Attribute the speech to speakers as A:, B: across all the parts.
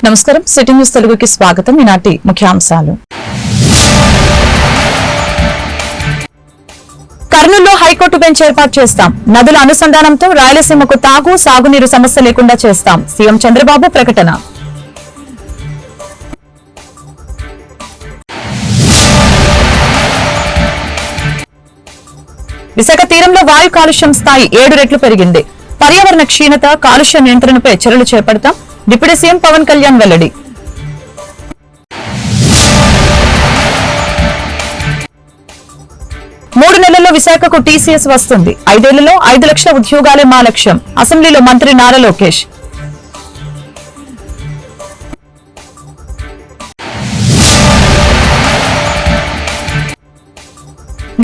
A: నమస్కారం, city news తెలుగుకి స్వాగతం. ఈనాటి ముఖ్యాంశాలు. కర్నూలులో హైకోర్టు బెంచ్ ఏర్పాటు చేస్తాం. నదుల అనుసంధానంతో రాయలసీమకు తాగు సాగునీరు సమస్య లేకుండా చేస్తాం. సీఎం చంద్రబాబు ప్రకటన. విశాఖ తీరంలో వాయు కాలుష్యం స్థాయి 7 రెట్లు పెరిగింది. పర్యావరణ క్షీణత, కాలుష్య నియంత్రణపై చర్యలు చేపడతాం. డిప్యూటీ సీఎం పవన్ కళ్యాణ్ వెల్లడి. మూడు నెలల్లో విశాఖకు టీసీఎస్ వస్తుంది. 5 ఏళ్లలో 5 లక్షల ఉద్యోగాలే మా లక్ష్యం. అసెంబ్లీలో మంత్రి నారా లోకేష్.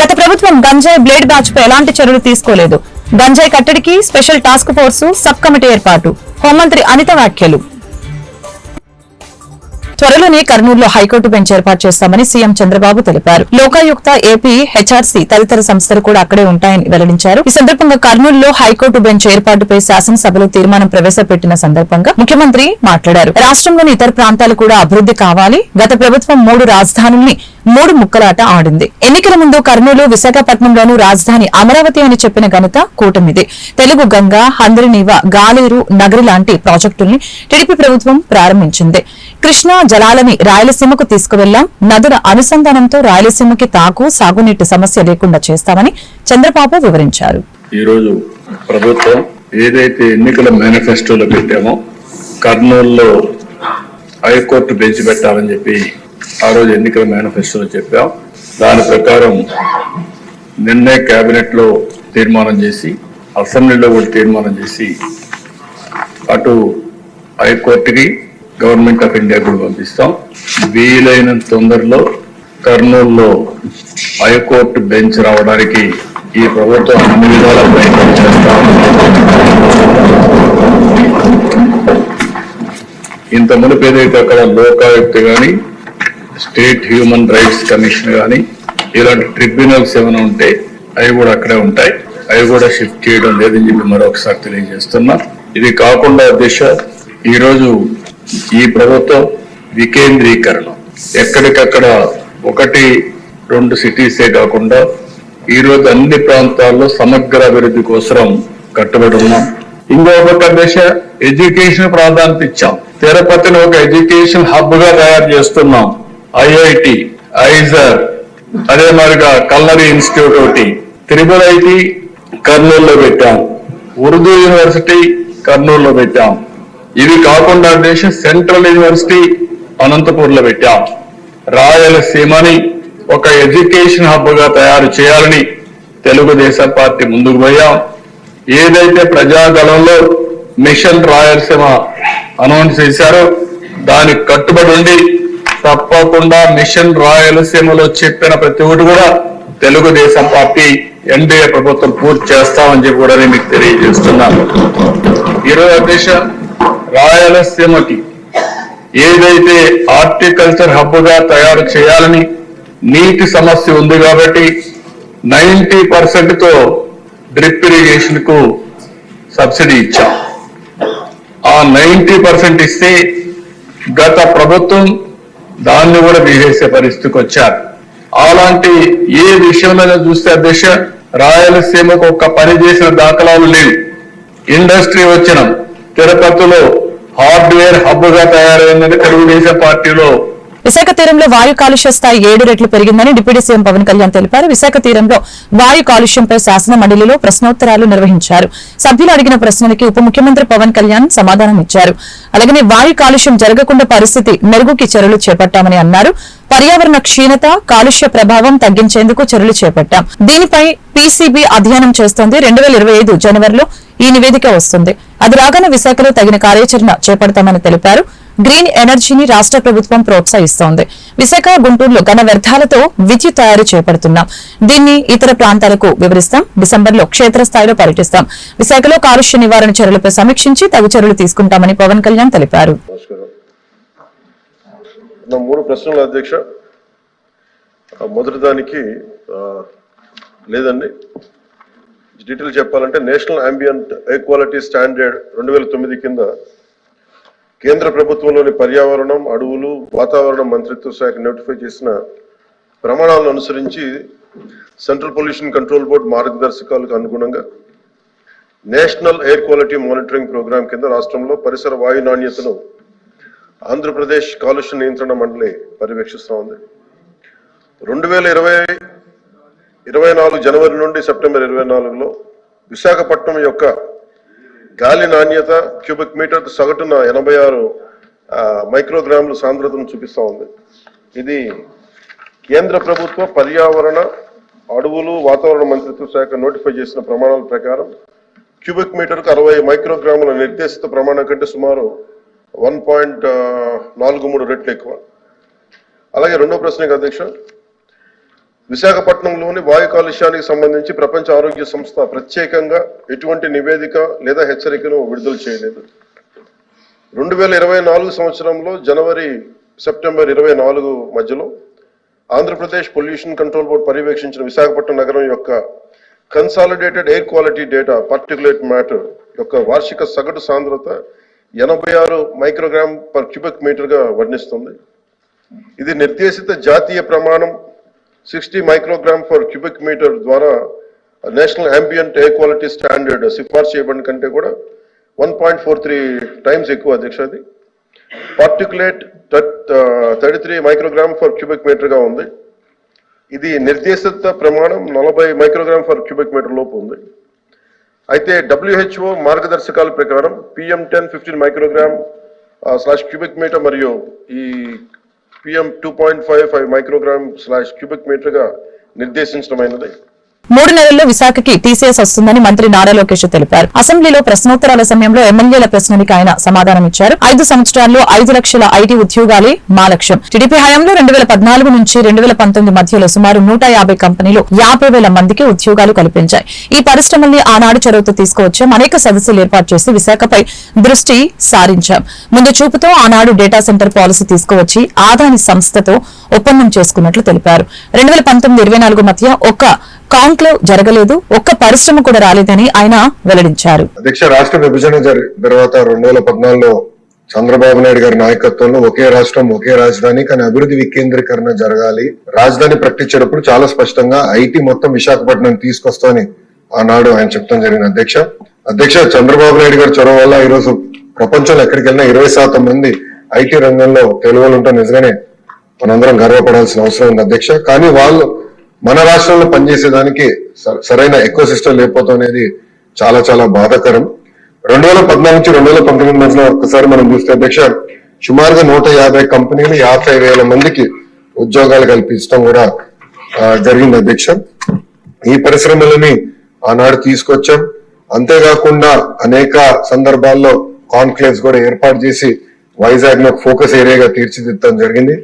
A: గత ప్రభుత్వం గంజాయి బ్లేడ్ బ్యాచ్ పై ఎలాంటి చర్యలు తీసుకోలేదు. గంజాయి కట్టడికి special task force sub committee ఏర్పాటు. హోంమంత్రి అనిత వ్యాఖ్యలు. త్వరలోనే కర్నూలులో హైకోర్టు బెంచ్ ఏర్పాటు చేస్తామని సీఎం చంద్రబాబు తెలిపారు. లోకాయుక్త, ఏపీ, హెచ్ఆర్సీ తదితర సంస్థలు కూడా అక్కడే ఉంటాయని వెల్లడించారు. ఈ సందర్భంగా కర్నూలులో హైకోర్టు బెంచ్ ఏర్పాటుపై శాసనసభలో తీర్మానం ప్రవేశపెట్టిన సందర్భంగా ముఖ్యమంత్రి మాట్లాడారు. రాష్ట్రంలోని ఇతర ప్రాంతాలు కూడా అభివృద్ధి కావాలి. గత ప్రభుత్వం 3 రాజధానుల్ని 3 ముక్కలాట ఆడింది. ఎన్నికల ముందు కర్నూలు, విశాఖపట్నంలోనూ రాజధాని అమరావతి అని చెప్పిన ఘనత కూటమిది. తెలుగు గంగ, హంద్రినీవ, గాలేరు, నగరి లాంటి ప్రాజెక్టుల్ని టీడీపీ ప్రభుత్వం ప్రారంభించింది. కృష్ణా జలాలని రాయలసీమకు తీసుకువెళ్లాం. నదుల అనుసంధానంతో రాయలసీమకి తాగు సాగునీటి సమస్య లేకుండా చేస్తామని చంద్రబాబు వివరించారు.
B: ఈ రోజు ప్రభుత్వం ఏదైతే ఎన్నికల మేనిఫెస్టోలో పెట్టామో కర్నూలులో హైకోర్టు బెంచ్ పెట్టాలని చెప్పి ఆ రోజు ఎన్నికల మేనిఫెస్టోలో చెప్పాం. దాని ప్రకారం నిన్నే కేబినెట్ లో తీర్మానం చేసి, అసెంబ్లీలో కూడా తీర్మానం చేసి, అటు హైకోర్టుకి, గవర్నమెంట్ ఆఫ్ ఇండియా కూడా పంపిస్తాం. వీలైనంత తొందరలో కర్నూలులో హైకోర్టు బెంచ్ రావడానికి ఈ ప్రభుత్వం అన్ని విధాల ప్రయత్నం చేస్తాం. ఇంత మునుపు ఏదైతే అక్కడ లోకాయుక్త కానీ, స్టేట్ హ్యూమన్ రైట్స్ కమిషన్ కానీ, ఇలాంటి ట్రిబ్యునల్స్ ఏమైనా ఉంటే అవి కూడా అక్కడే ఉంటాయి. అవి కూడా షిఫ్ట్ చేయడం లేదని చెప్పి మరొకసారి తెలియజేస్తున్నా. ఇది కాకుండా దిశ ఈరోజు ఈ ప్రభుత్వం వికేంద్రీకరణ, ఎక్కడికక్కడ 1-2 సిటీసే కాకుండా ఈరోజు అన్ని ప్రాంతాల్లో సమగ్ర అభివృద్ధి కోసం కట్టుబడి ఉన్నాం. ఇంకొక దిశ ఎడ్యుకేషన్ ప్రాధాన్యత ఇచ్చాం. తిరుపతిని ఒక ఎడ్యుకేషన్ హబ్ గా తయారు చేస్తున్నాం. ఐఐటి, ఐజర్, అదే మాదిరిగా కల్నరీ ఇన్స్టిట్యూట్ ఒకటి, త్రిపుల్ ఐటి కర్నూలులో పెట్టాం, ఉర్దూ యూనివర్సిటీ కర్నూలులో పెట్టాం. ఇవి కాకుండా సెంట్రల్ యూనివర్సిటీ అనంతపూర్లో పెట్టాం. రాయలసీమని ఒక ఎడ్యుకేషన్ హబ్ గా తయారు చేయాలని తెలుగుదేశం పార్టీ ముందుకు పోయాం. ఏదైతే ప్రజాగళంలో మిషన్ రాయలసీమ అనౌన్స్ చేశారో దానికి కట్టుబడి ఉండి తప్పకుండా మిషన్ రాయలసీమలో చెప్పిన ప్రతి ఒక్కటి కూడా తెలుగుదేశం పార్టీ ఎన్డీఏ ప్రభుత్వం పూర్తి చేస్తామని చెప్పి కూడా నేను మీకు తెలియజేస్తున్నాను. ఈరోజు దేశ రాయలసీమకి ఏదైతే హార్టికల్చర్ హబ్ గా తయారు చేయాలని నీటి సమస్య ఉంది కాబట్టి 90% తో డ్రిప్ ఇరిగేషన్ కు సబ్సిడీ ఇచ్చాం. ఆ 90% ఇస్తే గత ప్రభుత్వం దాన్ని కూడా తీసేసే పరిస్థితికి వచ్చారు. అలాంటి ఏ విషయంలో చూస్తే అధ్యక్ష రాయలసీమకు ఒక్క పని చేసిన దాఖలాలు లేవు. ఇండస్ట్రీ వచ్చిన తిరుపతిలో హార్డ్వేర్ హబ్ గా తయారైందని తెలుగుదేశం పార్టీలో.
A: విశాఖ తీరంలో వాయు కాలుష్య స్థాయి 7 రెట్లు పెరిగిందని డిప్యూటీ సీఎం పవన్ కళ్యాణ్ తెలిపారు. విశాఖ తీరంలో వాయు కాలుష్యంపై శాసన మండలిలో ప్రశ్నోత్తరాలు నిర్వహించారు. సభ్యులు అడిగిన ప్రశ్నలకి ఉప ముఖ్యమంత్రి పవన్ కళ్యాణ్ సమాధానం ఇచ్చారు. అలాగనే వాయు కాలుష్యం జరగకుండా పరిస్థితి మెరుగుకి చర్యలు చేపట్టామని అన్నారు. పర్యావరణ క్షీణత, కాలుష్య ప్రభావం తగ్గించేందుకు చర్యలు చేపట్టాం. దీనిపై పీసీబీ అధ్యయనం చేస్తోంది. 2025 జనవరిలో ఈ నివేదిక వస్తుంది. అది రాగానే విశాఖలో తగిన కార్యాచరణ చేపడతామని తెలిపారు. గ్రీన్ ఎనర్జీని రాష్ట్ర ప్రభుత్వం ప్రోత్సహిస్తోంది. విశాఖ, గుంటూరులో ఘన వ్యర్థాలతో విద్యుత్ తయారు చేపడుతున్నాం. దీన్ని ఇతర ప్రాంతాలకు వివరిస్తాం. డిసెంబర్లో క్షేత్రస్థాయిలో పర్యటిస్తాం. విశాఖలో కాలుష్య నివారణ చర్యలపై సమీక్షించి తగు చర్యలు తీసుకుంటామని పవన్ కళ్యాణ్ తెలిపారు.
C: 3 ప్రశ్నలు అధ్యక్ష. మొదటి దానికి లేదండి, డీటెయిల్ చెప్పాలంటే national ambient air quality standard 2009 కింద కేంద్ర ప్రభుత్వంలోని పర్యావరణం, అడవులు, వాతావరణ మంత్రిత్వ శాఖ నోటిఫై చేసిన ప్రమాణాలను అనుసరించి సెంట్రల్ పొల్యూషన్ కంట్రోల్ బోర్డు మార్గదర్శకాలకు అనుగుణంగా national air quality monitoring programme కింద రాష్ట్రంలో పరిసర వాయు నాణ్యతను ఆంధ్రప్రదేశ్ కాలుష్య నియంత్రణ మండలి పర్యవేక్షిస్తూ ఉంది. 2024 జనవరి నుండి సెప్టెంబర్ 24లో విశాఖపట్నం యొక్క గాలి నాణ్యత క్యూబిక్ మీటర్ సగటున 86 మైక్రోగ్రాముల సాంద్రతను చూపిస్తూ ఉంది. ఇది కేంద్ర ప్రభుత్వ పర్యావరణ, అడవులు, వాతావరణ మంత్రిత్వ శాఖ నోటిఫై చేసిన ప్రమాణాల ప్రకారం క్యూబిక్ మీటర్కు 60 మైక్రోగ్రాముల నిర్దేశిత ప్రమాణం కంటే సుమారు 1.43 రెట్లు ఎక్కువ. అలాగే రెండో ప్రశ్నకు అధ్యక్ష, విశాఖపట్నంలోని వాయు కాలుష్యానికి సంబంధించి ప్రపంచ ఆరోగ్య సంస్థ ప్రత్యేకంగా ఎటువంటి నివేదిక లేదా హెచ్చరికను విడుదల చేయలేదు. 2024 సంవత్సరంలో జనవరి సెప్టెంబర్ 24 మధ్యలో ఆంధ్రప్రదేశ్ పొల్యూషన్ కంట్రోల్ బోర్డు పర్యవేక్షించిన విశాఖపట్నం నగరం యొక్క consolidated air quality data particulate matter యొక్క వార్షిక సగటు సాంద్రత 86 మైక్రోగ్రామ్ పర్ క్యూబిక్ మీటర్ గా వర్ణిస్తుంది. ఇది నిర్దేశిత జాతీయ ప్రమాణం 60 మైక్రోగ్రామ్ పర్ క్యూబిక్ మీటర్ ద్వారా national ambient air quality standard సిఫార్సు చేయబడిన కంటే కూడా 1.43 టైమ్స్ ఎక్కువ అధ్యక్ష. అది particulate 33 microgram per cubic metre గా ఉంది. ఇది నిర్దేశిత ప్రమాణం 40 మైక్రోగ్రామ్ పర్ క్యూబిక్ మీటర్ లోపు ఉంది. అయితే WHO మార్గదర్శకాల ప్రకారం PM10 15 మైక్రోగ్రామ్ / క్యూబిక్ మీటర్ మరియు ఈ PM 2.55 మైక్రోగ్రామ్ / క్యూబిక్ మీటర్ గా నిర్దేశించడమైనది.
A: 3 నెలల్లో విశాఖకి టీసీఎస్ వస్తుందని మంత్రి నారా లోకేష్ తెలిపారు. అసెంబ్లీలో ప్రశ్నోత్తరాల సమయంలో ఎమ్మెల్యేల ప్రశ్నలకు ఆయన సమాధానం ఇచ్చారు. 5 సంవత్సరాల్లో 5 లక్షల ఐటీ ఉద్యోగాలే మా లక్ష్యం. టీడీపీ హయాంలో 2014 నుంచి 2019 మధ్యలో సుమారు 150 కంపెనీలు 50,000 మందికి ఉద్యోగాలు కల్పించాయి. ఈ పరిశ్రమల్ని ఆనాడు చొరవతో తీసుకువచ్చాం. అనేక సదస్సులు ఏర్పాటు చేసి విశాఖపై దృష్టి సారించాం. ముందు చూపుతో ఆనాడు డేటా సెంటర్ పాలసీ తీసుకువచ్చి ఆదాని సంస్థతో ఒప్పందం చేసుకున్నట్లు తెలిపారు. 2019-24 మధ్య ఒక్క కాంక్లేవ్ జరగలేదు, ఒక్క పరిశ్రమ కూడా రాలేదని ఆయన వెల్లడించారు.
D: అధ్యక్ష, రాష్ట్ర విభజన తర్వాత 2014లో చంద్రబాబు నాయుడు గారి నాయకత్వంలో ఒకే రాష్ట్రం ఒకే రాజధాని కానీ అభివృద్ధి వికేంద్రీకరణ జరగాలి, రాజధాని ప్రకటించేటప్పుడు చాలా స్పష్టంగా ఐటీ మొత్తం విశాఖపట్నం తీసుకొస్తామని ఆనాడు ఆయన చెప్తాం జరిగింది. అధ్యక్ష చంద్రబాబు నాయుడు గారి చొరవ వల్ల ఈరోజు ప్రపంచంలో ఎక్కడికి వెళ్ళినా 20% మంది ఐటీ రంగంలో తెలుగులు ఉంటాం. నిజంగానే మనందరం గర్వపడాల్సిన అవసరం ఉంది అధ్యక్ష. కానీ వాళ్ళు మన రాష్ట్రంలో పనిచేసేదానికి సరైన ఎకో సిస్టమ్ లేకపోవడం అనేది చాలా చాలా బాధాకరం. 2014 నుంచి 2019 మధ్యలో ఒక్కసారి మనం చూస్తే అధ్యక్ష సుమారుగా 150 కంపెనీలు 50,000 మందికి ఉద్యోగాలు కల్పించడం కూడా జరిగింది అధ్యక్ష. ఈ పరిశ్రమలని ఆనాడు తీసుకొచ్చాం. అంతేకాకుండా అనేక సందర్భాల్లో కాన్క్లేవ్స్ కూడా ఏర్పాటు చేసి వైజాగ్ లో ఫోకస్ ఏరియాగా తీర్చిదిద్దడం జరిగింది.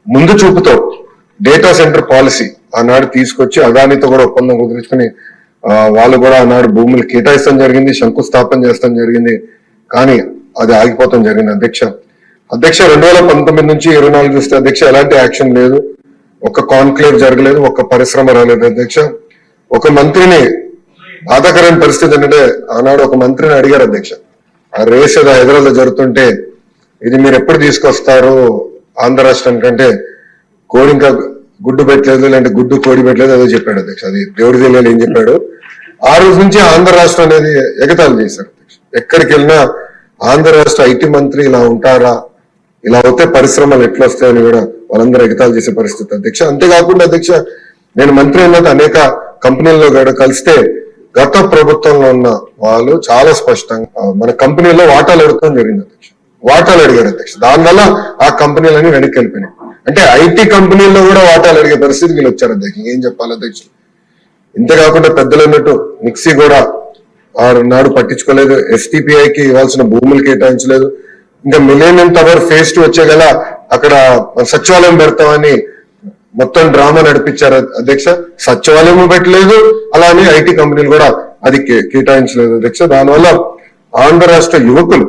D: ముందు చూపుతో డేటా సెంటర్ పాలసీ ఆనాడు తీసుకొచ్చి అదానితో కూడా ఒప్పందం కుదుర్చుకుని వాళ్ళు కూడా ఆనాడు భూములు కేటాయిస్తాం జరిగింది, శంకుస్థాపన చేస్తాం జరిగింది. కానీ అది ఆగిపోతాం జరిగింది అధ్యక్ష. 2019 నుంచి 24 చూస్తే అధ్యక్ష ఎలాంటి యాక్షన్ లేదు, ఒక్క కాన్క్లేవ్ జరగలేదు, ఒక్క పరిశ్రమ రాలేదు అధ్యక్ష. ఒక మంత్రిని బాధాకరమైన పరిస్థితి ఏంటంటే ఆనాడు ఒక మంత్రిని అడిగారు అధ్యక్ష, ఆ రేస్ ఏదో హైదరాబాద్ లో జరుగుతుంటే ఇది మీరు ఎప్పుడు తీసుకొస్తారు ఆంధ్ర రాష్ట్రానికి అంటే కోడి ఇంకా గుడ్డు పెట్టలేదు, లేదంటే గుడ్డు కోడి పెట్టలేదు అదో చెప్పాడు అధ్యక్ష. అది దేవుడి తెలియాలి ఏం చెప్పాడు. ఆ రోజు నుంచి ఆంధ్ర రాష్ట్రం అనేది ఎగతాళి చేశారు అధ్యక్ష. ఎక్కడికి వెళ్ళినా ఆంధ్ర రాష్ట్ర ఐటీ మంత్రి ఇలా ఉంటారా, ఇలా అవుతే పరిశ్రమలు ఎట్లా వస్తాయని కూడా వాళ్ళందరూ ఎగతాళి చేసే పరిస్థితి అధ్యక్ష. అంతేకాకుండా అధ్యక్ష నేను మంత్రి అయినాక అనేక కంపెనీల్లో కలిస్తే గత ప్రభుత్వంలో ఉన్న వాళ్ళు చాలా స్పష్టంగా మన కంపెనీలో వాటాలు అడగడం జరిగింది అధ్యక్ష. వాటాలు అడిగారు అధ్యక్ష. దానివల్ల ఆ కంపెనీలన్నీ వెనక్కి వెళ్ళిపోయినాయి. అంటే ఐటీ కంపెనీల్లో కూడా వాటాలు అడిగే పరిస్థితి వీళ్ళు వచ్చారు అధ్యక్ష. ఏం చెప్పాలి అధ్యక్ష. ఇంతేకాకుండా పెద్దలు అన్నట్టు మిక్సీ కూడా నాడు పట్టించుకోలేదు, ఎస్టీపీఐకి ఇవ్వాల్సిన భూములు కేటాయించలేదు. ఇంకా మిలేనియం టవర్ ఫేజ్ 2 వచ్చే గల అక్కడ సచివాలయం పెడతామని మొత్తం డ్రామా నడిపించారు అధ్యక్ష. సచివాలయం పెట్టలేదు, అలానే ఐటీ కంపెనీలు కూడా అది కేటాయించలేదు అధ్యక్ష. దానివల్ల ఆంధ్ర రాష్ట్ర యువకులు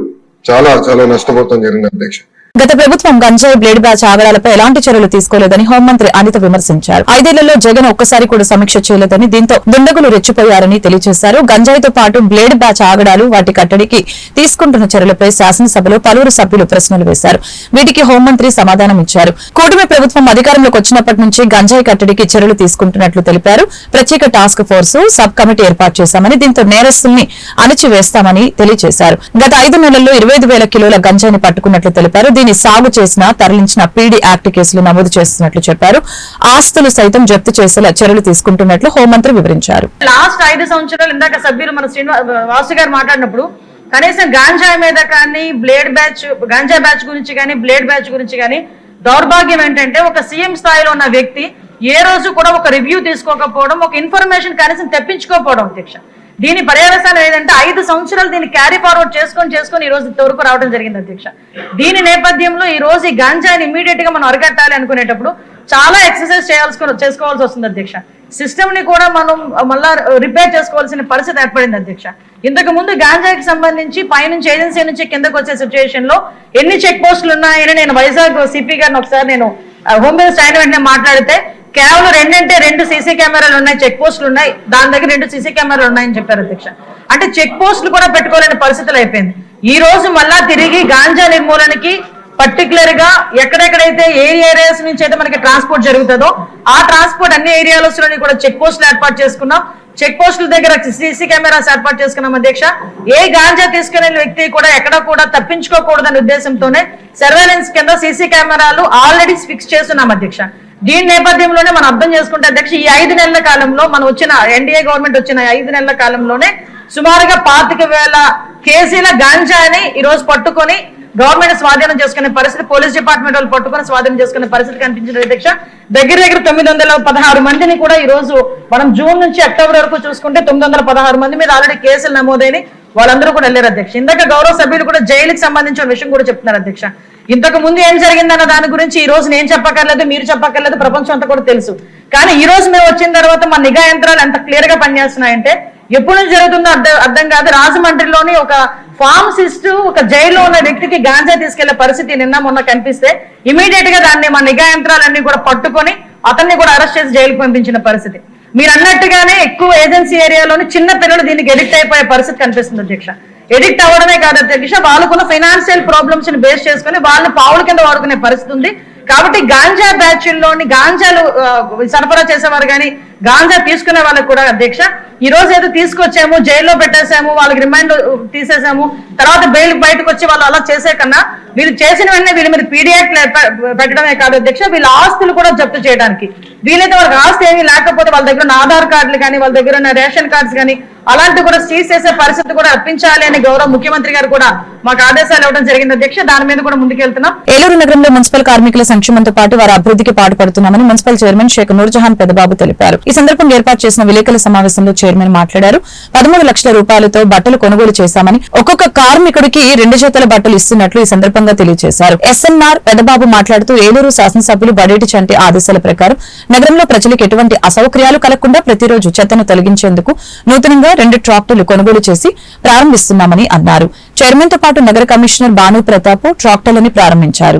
D: చాలా చాలా నష్టపోతాం జరిగింది అధ్యక్ష.
A: గత ప్రభుత్వం గంజాయి బ్లేడ్ బ్యాచ్ ఆగడాలపై ఎలాంటి చర్యలు తీసుకోలేదని హోంమంత్రి అనిత విమర్శించారు. 5 ఏళ్లలో జగన్ ఒక్కసారి కూడా సమీక్ష చేయలేదని, దీంతో దుండగులు రెచ్చిపోయారని తెలియజేశారు. గంజాయితో పాటు బ్లేడ్ బ్యాచ్ ఆగడాలు, వాటి కట్టడికి తీసుకుంటున్న చర్యలపై శాసనసభలో పలువురు సభ్యులు ప్రశ్నలు వేశారు. వీటికి హోంమంత్రి సమాధానం ఇచ్చారు. కూటమి ప్రభుత్వం అధికారంలోకి వచ్చినప్పటి నుంచి గంజాయి కట్టడికి చర్యలు తీసుకుంటున్నట్లు తెలిపారు. ప్రత్యేక టాస్క్ ఫోర్స్, సబ్ కమిటీ ఏర్పాటు చేశామని, దీంతో నేరస్తుల్ని అణచివేస్తామని తెలియజేశారు. గత 5 నెలల్లో 25,000 కిలోల గంజాయిని పట్టుకున్నట్లు తెలిపారు. దీన్ని సాగు చేసిన, తరలించిన పీడీ యాక్ట్ కేసులు నమోదు చేస్తున్నట్లు చెప్పారు. ఆస్తులు సైతం జప్తు చేసేలా చర్యలు తీసుకుంటున్నట్లు హోంమంత్రి వివరించారు.
E: లాస్ట్ 5 సంవత్సరాలు ఇందాక సభ్యులు మన వాసు గారు మాట్లాడినప్పుడు కనీసం గాంజా మీద కానీ, బ్లేడ్ బ్యాచ్, గాంజా బ్యాచ్ గురించి కానీ, బ్లేడ్ బ్యాచ్ గురించి కానీ దౌర్భాగ్యం ఏంటంటే ఒక సీఎం స్థాయిలో ఉన్న వ్యక్తి ఏ రోజు కూడా ఒక రివ్యూ తీసుకోకపోవడం, ఒక ఇన్ఫర్మేషన్ కనీసం తెప్పించుకోకపోవడం అధ్యక్ష. దీని పర్యవసానం ఏదంటే 5 సంవత్సరాలు దీన్ని క్యారీ ఫార్వర్డ్ చేసుకొని ఈ రోజు ఇంతవరకు రావడం జరిగింది అధ్యక్ష. దీని నేపథ్యంలో ఈ రోజు ఈ గాంజాని ఇమీడియట్ గా మనం అరికట్టాలి అనుకునేటప్పుడు చాలా ఎక్సర్సైజ్ చేసుకోవాల్సి వస్తుంది అధ్యక్ష. సిస్టమ్ ని కూడా మనం మళ్ళా రిపేర్ చేసుకోవాల్సిన పరిస్థితి ఏర్పడింది అధ్యక్ష. ఇంతకు ముందు గాంజాకి సంబంధించి పైనుంచి ఏజెన్సీ నుంచి కిందకు వచ్చే సిచ్యువేషన్ లో ఎన్ని చెక్ పోస్టులు ఉన్నాయని నేను వైజాగ్ సిపి గారిని ఒకసారి నేను హోమ్ మినిస్టర్ అయిన వెంటనే మాట్లాడితే కేవలం 2 సీసీ కెమెరాలు ఉన్నాయి, చెక్ పోస్టులు ఉన్నాయి, దాని దగ్గర 2 సీసీ కెమెరాలు ఉన్నాయని చెప్పారు అధ్యక్ష. అంటే చెక్ పోస్టులు కూడా పెట్టుకోలేని పరిస్థితులు అయిపోయింది. ఈ రోజు మళ్ళా తిరిగి గాంజా నిర్మూలనకి పర్టికులర్ గా ఎక్కడెక్కడైతే ఏరియాస్ నుంచి అయితే మనకి ట్రాన్స్పోర్ట్ జరుగుతుందో ఆ ట్రాన్స్పోర్ట్ అన్ని ఏరియాలోని కూడా చెక్ పోస్టులు ఏర్పాటు చేసుకున్నాం. చెక్ పోస్టుల దగ్గర సీసీ కెమెరాస్ ఏర్పాటు చేసుకున్నాం అధ్యక్ష. ఏ గాంజా తీసుకునే వ్యక్తి కూడా ఎక్కడ కూడా తప్పించుకోకూడదనే ఉద్దేశంతోనే సర్వేలెన్స్ కింద సీసీ కెమెరాలు ఆల్రెడీ ఫిక్స్ చేస్తున్నాం అధ్యక్ష. దీని నేపథ్యంలోనే మనం అర్థం చేసుకుంటే అధ్యక్ష, ఈ 5 నెలల కాలంలో మనం వచ్చిన ఎన్డీఏ గవర్నమెంట్ వచ్చిన 5 నెలల కాలంలోనే సుమారుగా 25,000 కేజీల గాంజాని ఈ రోజు పట్టుకొని గవర్నమెంట్ స్వాధీనం చేసుకునే పరిస్థితి, పోలీస్ డిపార్ట్మెంట్ వాళ్ళు పట్టుకొని స్వాధీనం చేసుకునే పరిస్థితి కనిపించింది అధ్యక్ష. దగ్గర 916 మందిని కూడా ఈ రోజు మనం జూన్ నుంచి అక్టోబర్ వరకు చూసుకుంటే 916 మంది మీద ఆల్రెడీ కేసులు నమోదైన వాళ్ళందరూ కూడా వెళ్ళారు అధ్యక్ష. ఇందాక గౌరవ సభ్యులు కూడా జైలుకి సంబంధించిన విషయం కూడా చెప్తున్నారు అధ్యక్ష. ఇంతకు ముందు ఏం జరిగిందన్న దాని గురించి ఈ రోజు నేను చెప్పక్కర్లేదు, మీరు చెప్పక్కర్లేదు, ప్రపంచం అంతా కూడా తెలుసు. కానీ ఈ రోజు మేము వచ్చిన తర్వాత మా నిఘా యంత్రాలు ఎంత క్లియర్ గా పనిచేస్తున్నాయంటే ఎప్పుడు నుంచి జరుగుతుందో అర్థం కాదు. రాజమండ్రిలోని ఒక ఫార్మసిస్ట్ ఒక జైల్లో ఉన్న వ్యక్తికి గాంజా తీసుకెళ్లే పరిస్థితి నిన్న మొన్న కనిపిస్తే ఇమీడియట్ గా దాన్ని మా నిఘా యంత్రాలన్నీ కూడా పట్టుకొని అతన్ని కూడా అరెస్ట్ చేసి జైలుకు పంపించిన పరిస్థితి. మీరు అన్నట్టుగానే ఎక్కువ ఏజెన్సీ ఏరియాలోని చిన్న పిల్లలు దీనికి ఎడిక్ట్ అయిపోయే పరిస్థితి కనిపిస్తుంది అధ్యక్ష. ఎడిక్ట్ అవ్వడమే కాదు అధ్యక్ష, వాళ్ళకున్న ఫైనాన్షియల్ ప్రాబ్లమ్స్ ని బేస్ చేసుకుని వాళ్ళని పావుల కింద వాడుకునే పరిస్థితి ఉంది. కాబట్టి గాంజా బ్యాచ్ల్లోని గాంజాలు సరఫరా చేసేవారు కానీ గాంజా తీసుకునే వాళ్ళకి కూడా అధ్యక్ష ఈ రోజు ఏదో తీసుకొచ్చాము, జైల్లో పెట్టేసాము, వాళ్ళకి రిమాండ్ తీసేసాము, తర్వాత బెయిల్ బయటకు వచ్చి వాళ్ళు అలా చేసే కన్నా వీళ్ళు చేసిన వెంటనే వీళ్ళ మీద పీడియాక్ట్ పెట్టడమే కాదు అధ్యక్ష, వీళ్ళ ఆస్తులు కూడా జప్తు చేయడానికి వీలైతే వాళ్ళకి ఆస్తి ఏమీ లేకపోతే వాళ్ళ దగ్గర ఉన్న ఆధార్ కార్డులు కానీ వాళ్ళ దగ్గర ఉన్న రేషన్ కార్డ్స్ కానీ అలాంటి కూడా సీజ్ చేసే పరిస్థితి కూడా అర్పించాలి అని గౌరవ ముఖ్యమంత్రి గారు కూడా మాకు ఆదేశాలు ఇవ్వడం జరిగింది అధ్యక్ష. దాని మీద కూడా ముందుకెళ్తున్నాం.
A: ఏలూరు నగరంలో మున్సిపల్ కార్మికుల సంక్షేమంతో పాటు వారి అభివృద్ధికి పాటుపడుతున్నామని మున్సిపల్ చైర్మన్ షేక్ నూర్జహాన్ పెదబాబు తెలిపారు. ఈ సందర్భంగా ఏర్పాటు చేసిన విలేకరుల సమావేశంలో చైర్మన్ మాట్లాడారు. 13 లక్షల రూపాయలతో బట్టలు కొనుగోలు చేశామని, ఒక్కొక్క కార్మికుడికి 2 జతల బట్టలు ఇస్తున్నట్లు ఈ సందర్భంగా తెలియజేశారు. ఎస్ఎన్ఆర్ పెదబాబు మాట్లాడుతూ ఏలూరు శాసనసభ్యులు బడేటి చంటి ఆదేశాల ప్రకారం నగరంలో ప్రజలకు ఎటువంటి అసౌకర్యాలు కలగకుండా ప్రతిరోజు చెత్తను తొలగించేందుకు నూతనంగా 2 ట్రాక్టర్లు కొనుగోలు చేసి ప్రారంభిస్తున్నామని అన్నారు. చైర్మన్ తో పాటు నగర కమిషనర్ భాను ప్రతాప్ ట్రాక్టర్లని ప్రారంభించారు.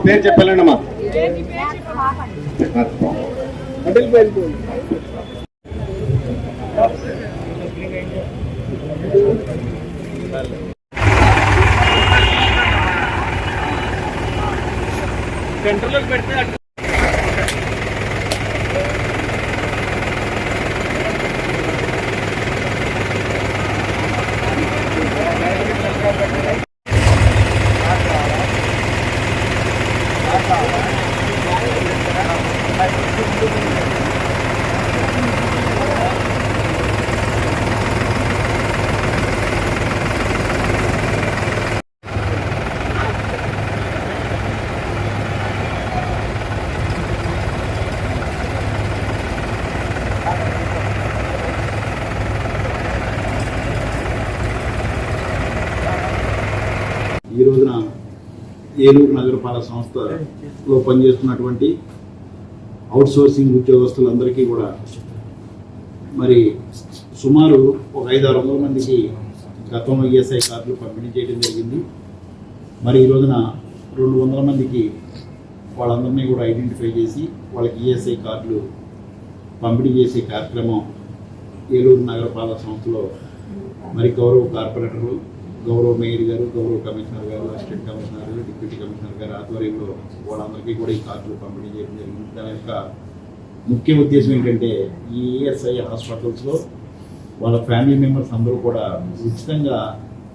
F: పేరు చెప్పాలండి అమ్మా. సెంటర్లోకి పెడితే ఏలూరు నగరపాలక సంస్థలో పనిచేస్తున్నటువంటి అవుట్సోర్సింగ్ ఉద్యోగస్తులందరికీ కూడా మరి సుమారు ఒక 500-600 మందికి గతంలో ఈఎస్ఐ కార్డులు పంపిణీ చేయడం జరిగింది. మరి ఈ రోజున 200 మందికి వాళ్ళందరినీ కూడా ఐడెంటిఫై చేసి వాళ్ళకి ఈఎస్ఐ కార్డులు పంపిణీ చేసే కార్యక్రమం ఏలూరు నగరపాలక సంస్థలో మరి గౌరవ కార్పొరేటర్లు, గౌరవ మేయర్ గారు, గౌరవ కమిషనర్ గారు, అసిస్టెంట్ కమిషనర్ గారు, డిప్యూటీ కమిషనర్ గారు ఆధ్వర్యంలో వాళ్ళందరికీ కూడా ఈ కార్డులు పంపిణీ చేయడం జరిగింది. దాని యొక్క ముఖ్య ఉద్దేశం ఏంటంటే ఈ ఈఎస్ఐ హాస్పిటల్స్లో వాళ్ళ ఫ్యామిలీ మెంబర్స్ అందరూ కూడా ఉచితంగా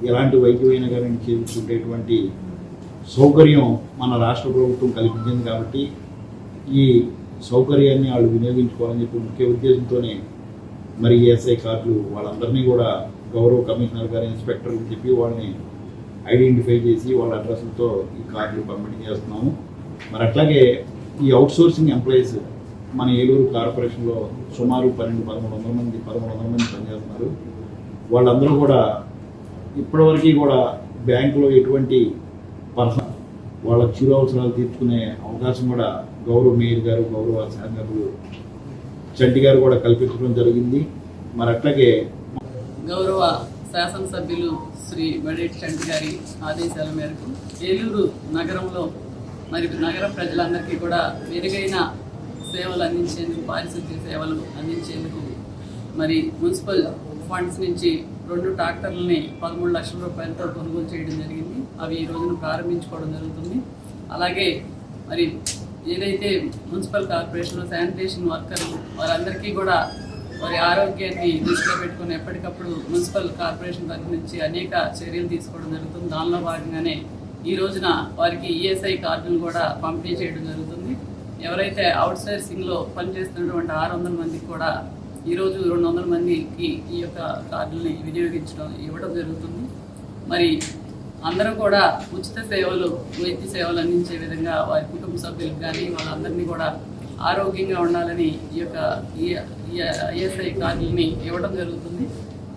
F: ఎలాంటి వైద్యమైనా కానీ చేయించుకునేటువంటి సౌకర్యం మన రాష్ట్ర ప్రభుత్వం కల్పించింది. కాబట్టి ఈ సౌకర్యాన్ని వాళ్ళు వినియోగించుకోవాలని చెప్పి ముఖ్య ఉద్దేశంతోనే మరి ఈఎస్ఐ కార్డులు వాళ్ళందరినీ కూడా గౌరవ కమిషనర్ గారు, ఇన్స్పెక్టర్కి చెప్పి వాళ్ళని ఐడెంటిఫై చేసి వాళ్ళ అడ్రస్లతో ఈ కార్డులు పంపిణీ చేస్తున్నాము. మరి అట్లాగే ఈ అవుట్సోర్సింగ్ ఎంప్లాయీస్ మన ఏలూరు కార్పొరేషన్లో సుమారు 1300 మంది పనిచేస్తున్నారు. వాళ్ళందరూ కూడా ఇప్పటివరకు కూడా బ్యాంకులో ఎటువంటి వాళ్ళ చిరు అవసరాలు తీర్చుకునే అవకాశం కూడా గౌరవ మేయర్ గారు, గౌరవ శాసనసభ్యులు చంటి గారు కూడా కల్పించడం జరిగింది. మరి అట్లాగే
G: గౌరవ శాసనసభ్యులు శ్రీ బడేటి చంటి గారి ఆదేశాల మేరకు ఏలూరు నగరంలో మరి నగర ప్రజలందరికీ కూడా మెరుగైన సేవలు అందించేందుకు, పారిశుద్ధ్య సేవలు అందించేందుకు మరి మున్సిపల్ ఫండ్స్ నుంచి 2 ట్రాక్టర్లని 13 లక్షల రూపాయలతో కొనుగోలు చేయడం జరిగింది. అవి ఈ రోజున ప్రారంభించుకోవడం జరుగుతుంది. అలాగే మరి ఏదైతే మున్సిపల్ కార్పొరేషన్లో శానిటేషన్ వర్కర్లు వారందరికీ కూడా వారి ఆరోగ్యాన్ని దృష్టిలో పెట్టుకుని ఎప్పటికప్పుడు మున్సిపల్ కార్పొరేషన్ తరఫు నుంచి అనేక చర్యలు తీసుకోవడం జరుగుతుంది. దానిలో భాగంగానే ఈ రోజున వారికి ఈఎస్ఐ కార్డులు కూడా పంపిణీ చేయడం జరుగుతుంది. ఎవరైతే అవుట్ సోర్సింగ్లో పనిచేస్తున్నటువంటి 600 మందికి కూడా ఈరోజు 200 మందికి ఈ యొక్క కార్డుల్ని ఇవ్వడం జరుగుతుంది. మరి అందరూ కూడా ఉచిత సేవలు, వైద్య సేవలు అందించే విధంగా వారి కుటుంబ సభ్యులకు కానీ వాళ్ళందరినీ కూడా ఆరోగ్యంగా ఉండాలని ఈ యొక్క ఈఎస్ఐ కార్డుల్ని ఇవ్వడం జరుగుతుంది.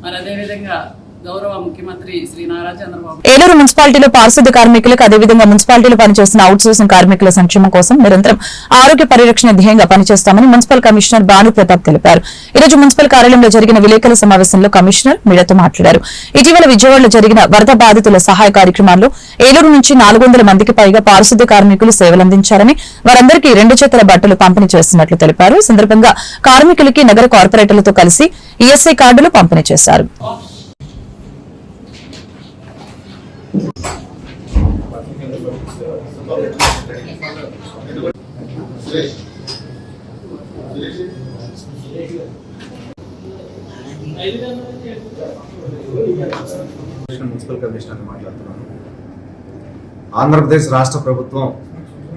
G: మరి అదేవిధంగా గౌరవ ముఖ్యమంత్రి శ్రీ నారా చంద్రబాబు
A: ఏలూరు మున్సిపాలిటీలో పారిశుద్ధ్య కార్మికులకు, అదేవిధంగా మున్సిపాలిటీలో పనిచేస్తున్న అవుట్సోర్సింగ్ కార్మికుల సంక్షేమం కోసం నిరంతరం ఆరోగ్య పరిరక్షణ ధ్యేయంగా పనిచేస్తామని మున్సిపల్ కమిషనర్ భాను ప్రతాప్ తెలిపారు. ఈ రోజు మున్సిపల్ కార్యాలయంలో జరిగిన విలేకరుల సమావేశంలో కమిషనర్ మీడియాతో మాట్లాడారు. ఇటీవల విజయవాడలో జరిగిన వరద బాధితుల సహాయ కార్యక్రమాల్లో ఏలూరు నుంచి 400 మందికి పైగా పారిశుద్ధ్య కార్మికులు సేవలందించారని, వారందరికీ 2 జతల బట్టలు పంపిణీ చేస్తున్నట్లు తెలిపారు. ఈ సందర్భంగా కార్మికులకి నగర కార్పొరేటర్లతో కలిసి ఈఎస్ఐ కార్డులు పంపిణీ చేశారు.
H: మున్సిపల్ కమిషనర్ మాట్లాడుతున్నాను. ఆంధ్రప్రదేశ్ రాష్ట్ర ప్రభుత్వం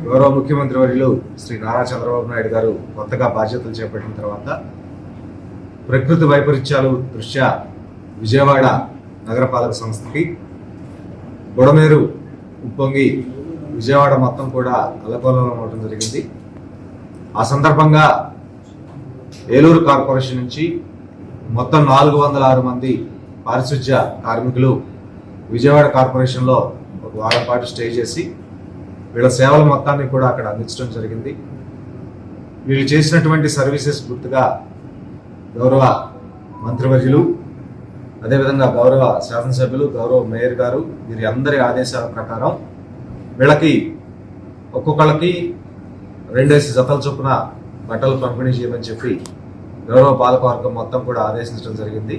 H: గౌరవ ముఖ్యమంత్రి వర్యులు శ్రీ నారా చంద్రబాబు నాయుడు గారు కొత్తగా బాధ్యతలు చేపట్టిన తర్వాత ప్రకృతి వైపరీత్యాలు దృష్ట్యా విజయవాడ నగరపాలక సంస్థకి బుడమేరు ఉప్పొంగి విజయవాడ మొత్తం కూడా అల్లకల్లోలం అవడం జరిగింది. ఆ సందర్భంగా ఏలూరు కార్పొరేషన్ నుంచి మొత్తం 406 మంది పారిశుధ్య కార్మికులు విజయవాడ కార్పొరేషన్లో ఒక వారం పాటు స్టే చేసి వీళ్ళ సేవల మొత్తాన్ని కూడా అక్కడ అందించడం జరిగింది. వీళ్ళు చేసినటువంటి సర్వీసెస్ గుర్తుగా గౌరవ మంత్రివర్యులు, అదేవిధంగా గౌరవ శాసనసభ్యులు, గౌరవ మేయర్ గారు వీరి అందరి ఆదేశాల ప్రకారం వీళ్ళకి ఒక్కొక్కళ్ళకి 2 జతల చొప్పున బట్టలు పంపిణీ చేయమని చెప్పి గౌరవ పాలకవర్గం మొత్తం కూడా ఆదేశించడం జరిగింది.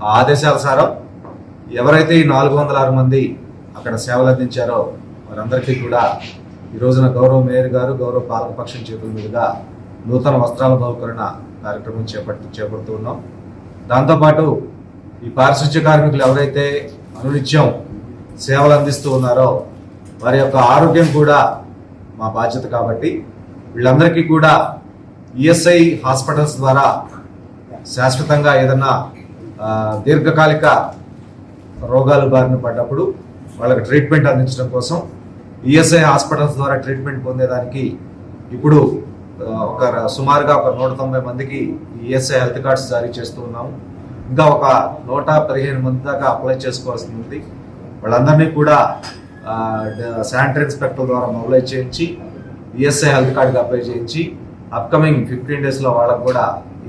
H: ఆ ఆదేశానుసారం ఎవరైతే ఈ 406 మంది అక్కడ సేవలు అందించారో వారందరికీ కూడా ఈ రోజున గౌరవ మేయర్ గారు, గౌరవ పాలకపక్షం చేతుల మీదుగా నూతన వస్త్రాల బహుకరణ కార్యక్రమం చేపడుతూ ఉన్నాం. దాంతోపాటు ఈ పారిశుధ్య కార్మికులు ఎవరైతే అనునిత్యం సేవలు అందిస్తూ ఉన్నారో వారి యొక్క ఆరోగ్యం కూడా మా బాధ్యత. కాబట్టి వీళ్ళందరికీ కూడా ఈఎస్ఐ హాస్పిటల్స్ ద్వారా శాశ్వతంగా ఏదన్నా దీర్ఘకాలిక రోగాలు బారిన పడ్డప్పుడు వాళ్ళకి ట్రీట్మెంట్ అందించడం కోసం ఈఎస్ఐ హాస్పిటల్స్ ద్వారా ట్రీట్మెంట్ పొందేదానికి ఇప్పుడు సుమారుగా 190 మందికి ఈఎస్ఐ హెల్త్ కార్డ్స్ జారీ చేస్తూ ఉన్నాము. ఇంకా ఒక 115 మంది దాకా అప్లై చేసుకోవాల్సి ఉంది. వాళ్ళందరినీ కూడా శానిటరీ ఇన్స్పెక్టర్ ద్వారా మొబిలైజ్ చేయించి ఈఎస్ఐ హెల్త్ కార్డుకి అప్లై చేయించి అప్కమింగ్ 15 days లో వాళ్ళకు కూడా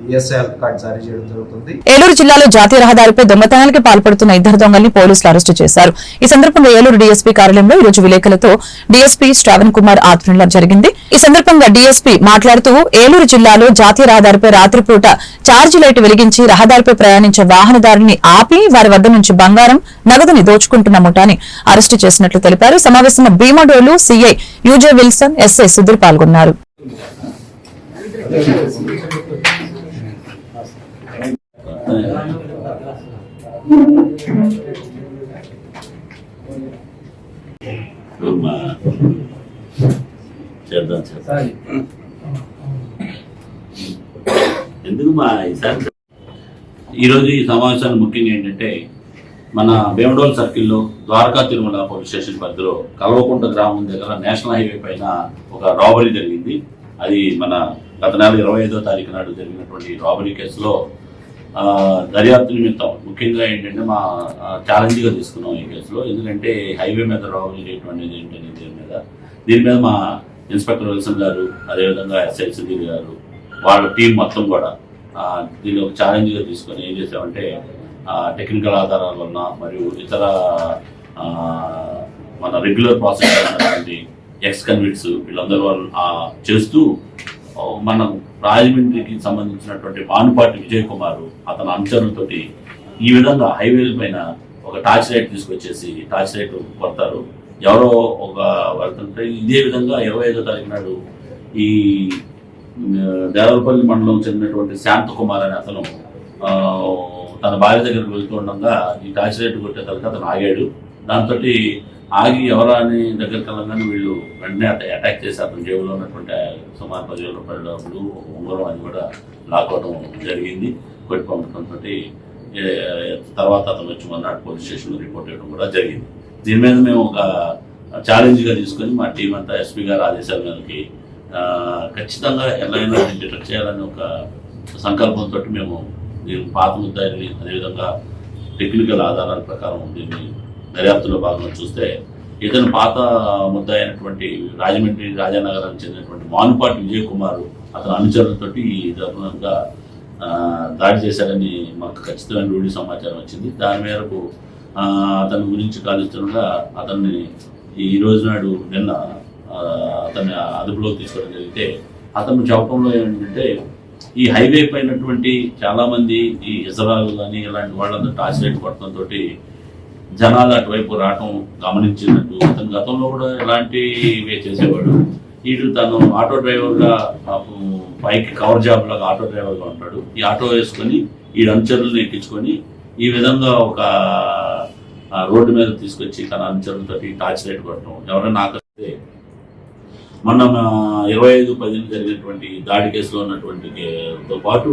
H: ఈఎస్ఐ హెల్త్ కార్డు జారీ చేయడం జరుగుతుంది.
A: ఏలూరు జిల్లాలో జాతీయ రహదారిపై దొంగతనానికి పాల్పడుతున్న ఇద్దరు దొంగల్ని పోలీసులు అరెస్టు చేశారు. ఈ సందర్భంగా ఏలూరు డీఎస్పీ కార్యాలయంలో ఈ రోజు విలేకరులతో డీఎస్పీ శ్రావణ్ కుమార్ ఆధ్వర్యంలో జరిగింది. ఈ సందర్భంగా డీఎస్పీ మాట్లాడుతూ ఏలూరు జిల్లాలో జాతీయ రహదారిపై రాత్రిపూట ఛార్జీ లైట్ వెలిగించి రహదారిపై ప్రయాణించే వాహనదారుని ఆపి వారి వద్ద నుంచి బంగారం, నగదుని దోచుకుంటున్న ముఠాని అరెస్టు చేసినట్లు తెలిపారు. సమావేశంలో Bhimadolu CI UJ Wilson, SI Sudheer పాల్గొన్నారు.
I: ఎందుకు మా ఈరోజు ఈ సమావేశాన్ని ముఖ్యంగా ఏంటంటే మన భీమడోల్ సర్కిల్లో ద్వారకా తిరుమల పోలీస్ స్టేషన్ పరిధిలో కల్వకుంట గ్రామం దగ్గర నేషనల్ హైవే పైన ఒక రాబరీ జరిగింది. అది మన గత నెల 25వ తారీఖు నాడు జరిగినటువంటి రాబరీ కేసులో దర్యాప్తు నిమిత్తం ముఖ్యంగా ఏంటంటే మా ఛాలెంజ్గా తీసుకున్నాం ఈ కేసులో. ఎందుకంటే హైవే మీద రాబరీ చేయడం అనేది ఏంటనే దీని మీద మా ఇన్స్పెక్టర్ విల్సన్ గారు, అదేవిధంగా ఎస్ఐ సుధీర్ గారు, వాళ్ళ టీం మొత్తం కూడా దీన్ని ఒక ఛాలెంజ్గా తీసుకొని ఏం చేసామంటే టెక్నికల్ ఆధారాల వలన మరియు ఇతర మన రెగ్యులర్ ప్రాసెస్ అయినటువంటి ఎక్స్ కన్విక్ట్స్ వీళ్ళందరూ చేస్తూ మనం రాజమండ్రికి సంబంధించినటువంటి పానుపాటి విజయ్ కుమార్ అతని అనుచరులతోటి ఈ విధంగా హైవేల పైన ఒక టార్చ్ లైట్ తీసుకొచ్చేసి టార్చ్ లైట్ కొడతారు. ఎవరో ఒక వెళ్తుంటే ఇదే విధంగా 25వ తారీఖు నాడు ఈ దేవరపల్లి మండలం చెందినటువంటి శాంతకుమార్ అనే అతను తన భార్య దగ్గరకు వెళ్తుండగా ఈ టార్చ్ లైట్ కొట్టే తలకి అతను ఆగాడు. దాంతో ఆగి ఎవరా అని దగ్గరికి వెళ్ళగానే వీళ్ళు వెంటనే అటాక్ చేసి అతని జేబులో ఉన్నటువంటి సుమారు 10,000 రూపాయల డబ్బులు, ఉంగరం అది కూడా లాక్కోవడం జరిగింది. కొట్టి పంపడంతో తర్వాత అతను వచ్చి మన్నాడు పోలీస్ స్టేషన్లో రిపోర్ట్ చేయడం కూడా జరిగింది. దీని మీద మేము ఒక ఛాలెంజ్గా తీసుకొని మా టీం అంతా ఎస్పీ గారి ఆదేశాల మీదకి ఖచ్చితంగా ఎలాగైనా డిటెక్ట్ చేయాలని ఒక సంకల్పంతో మేము దీని పాత ముద్దాయిని అదేవిధంగా టెక్నికల్ ఆధారాల ప్రకారం దీన్ని దర్యాప్తులో భాగంగా చూస్తే ఇతను పాత ముద్దాయి అయినటువంటి రాజమండ్రి రాజానగరానికి చెందినటువంటి మానుపాటి విజయ్ కుమార్ అతని అనుచరులతోటి ఈ దారుణంగా దాడి చేశారని మాకు ఖచ్చితమైన వీడియో సమాచారం వచ్చింది. దాని మేరకు అతని గురించి కాలుస్తుండగా అతన్ని ఈ రోజు నాడు నిన్న అతన్ని అదుపులోకి తీసుకోవడం జరిగితే అతను చెప్పడంలో ఏంటంటే ఈ హైవే పైనటువంటి చాలామంది ఈ ఇజరాలు కానీ ఇలాంటి వాళ్ళందరూ టార్చ్ లైట్ కొట్టడంతో జనాలు అటువైపు రావటం గమనించినట్టు అతను గతంలో కూడా ఇలాంటివే చేసేవాడు. ఇటు తను ఆటో డ్రైవర్గా పైకి కవర్ జాబ్ లాగా ఆటో డ్రైవర్గా ఉంటాడు. ఈ ఆటో వేసుకొని ఈ అనుచరులను ఎక్కించుకొని ఈ విధంగా ఒక రోడ్డు మీద తీసుకొచ్చి తన అనుచరులతో టార్చ్ లైట్ కొట్టడం ఎవరైనా ఆకర్షిస్తే మొన్న 25/10 జరిగినటువంటి దాడి కేసులో ఉన్నటువంటితో పాటు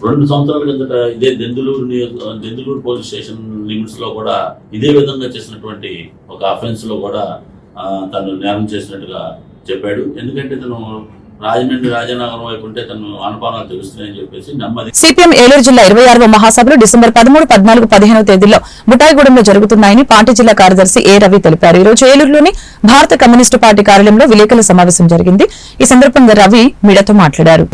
I: 2 సంవత్సరాల కిందట ఇదే దెందులూరు పోలీస్ స్టేషన్ లిమిట్స్ లో కూడా ఇదే విధంగా చేసినటువంటి ఒక అఫెన్స్ లో కూడా తను నేరం చేసినట్టుగా చెప్పాడు. ఎందుకంటే తను రాజమండ్రి రాజానగరం వైపు ఉంటే తను అనుపానాలు తెలుస్తున్నాయని చెప్పేసి నెమ్మది.
A: సిపిఎం ఏలూరు జిల్లా 26వ మహాసభలు డిసెంబర్ 13, 14, 15వ తేదీల్లో ముఠాయిగూడెంలో జరుగుతున్నాయని పార్టీ జిల్లా కార్యదర్శి ఏ రవి తెలిపారు. ఈ రోజు ఏలూరులోని భారత కమ్యూనిస్టు పార్టీ కార్యాలయంలో విలేకరుల సమావేశం జరిగింది. ఈ సందర్భంగా రవి మీడియాతో మాట్లాడారు.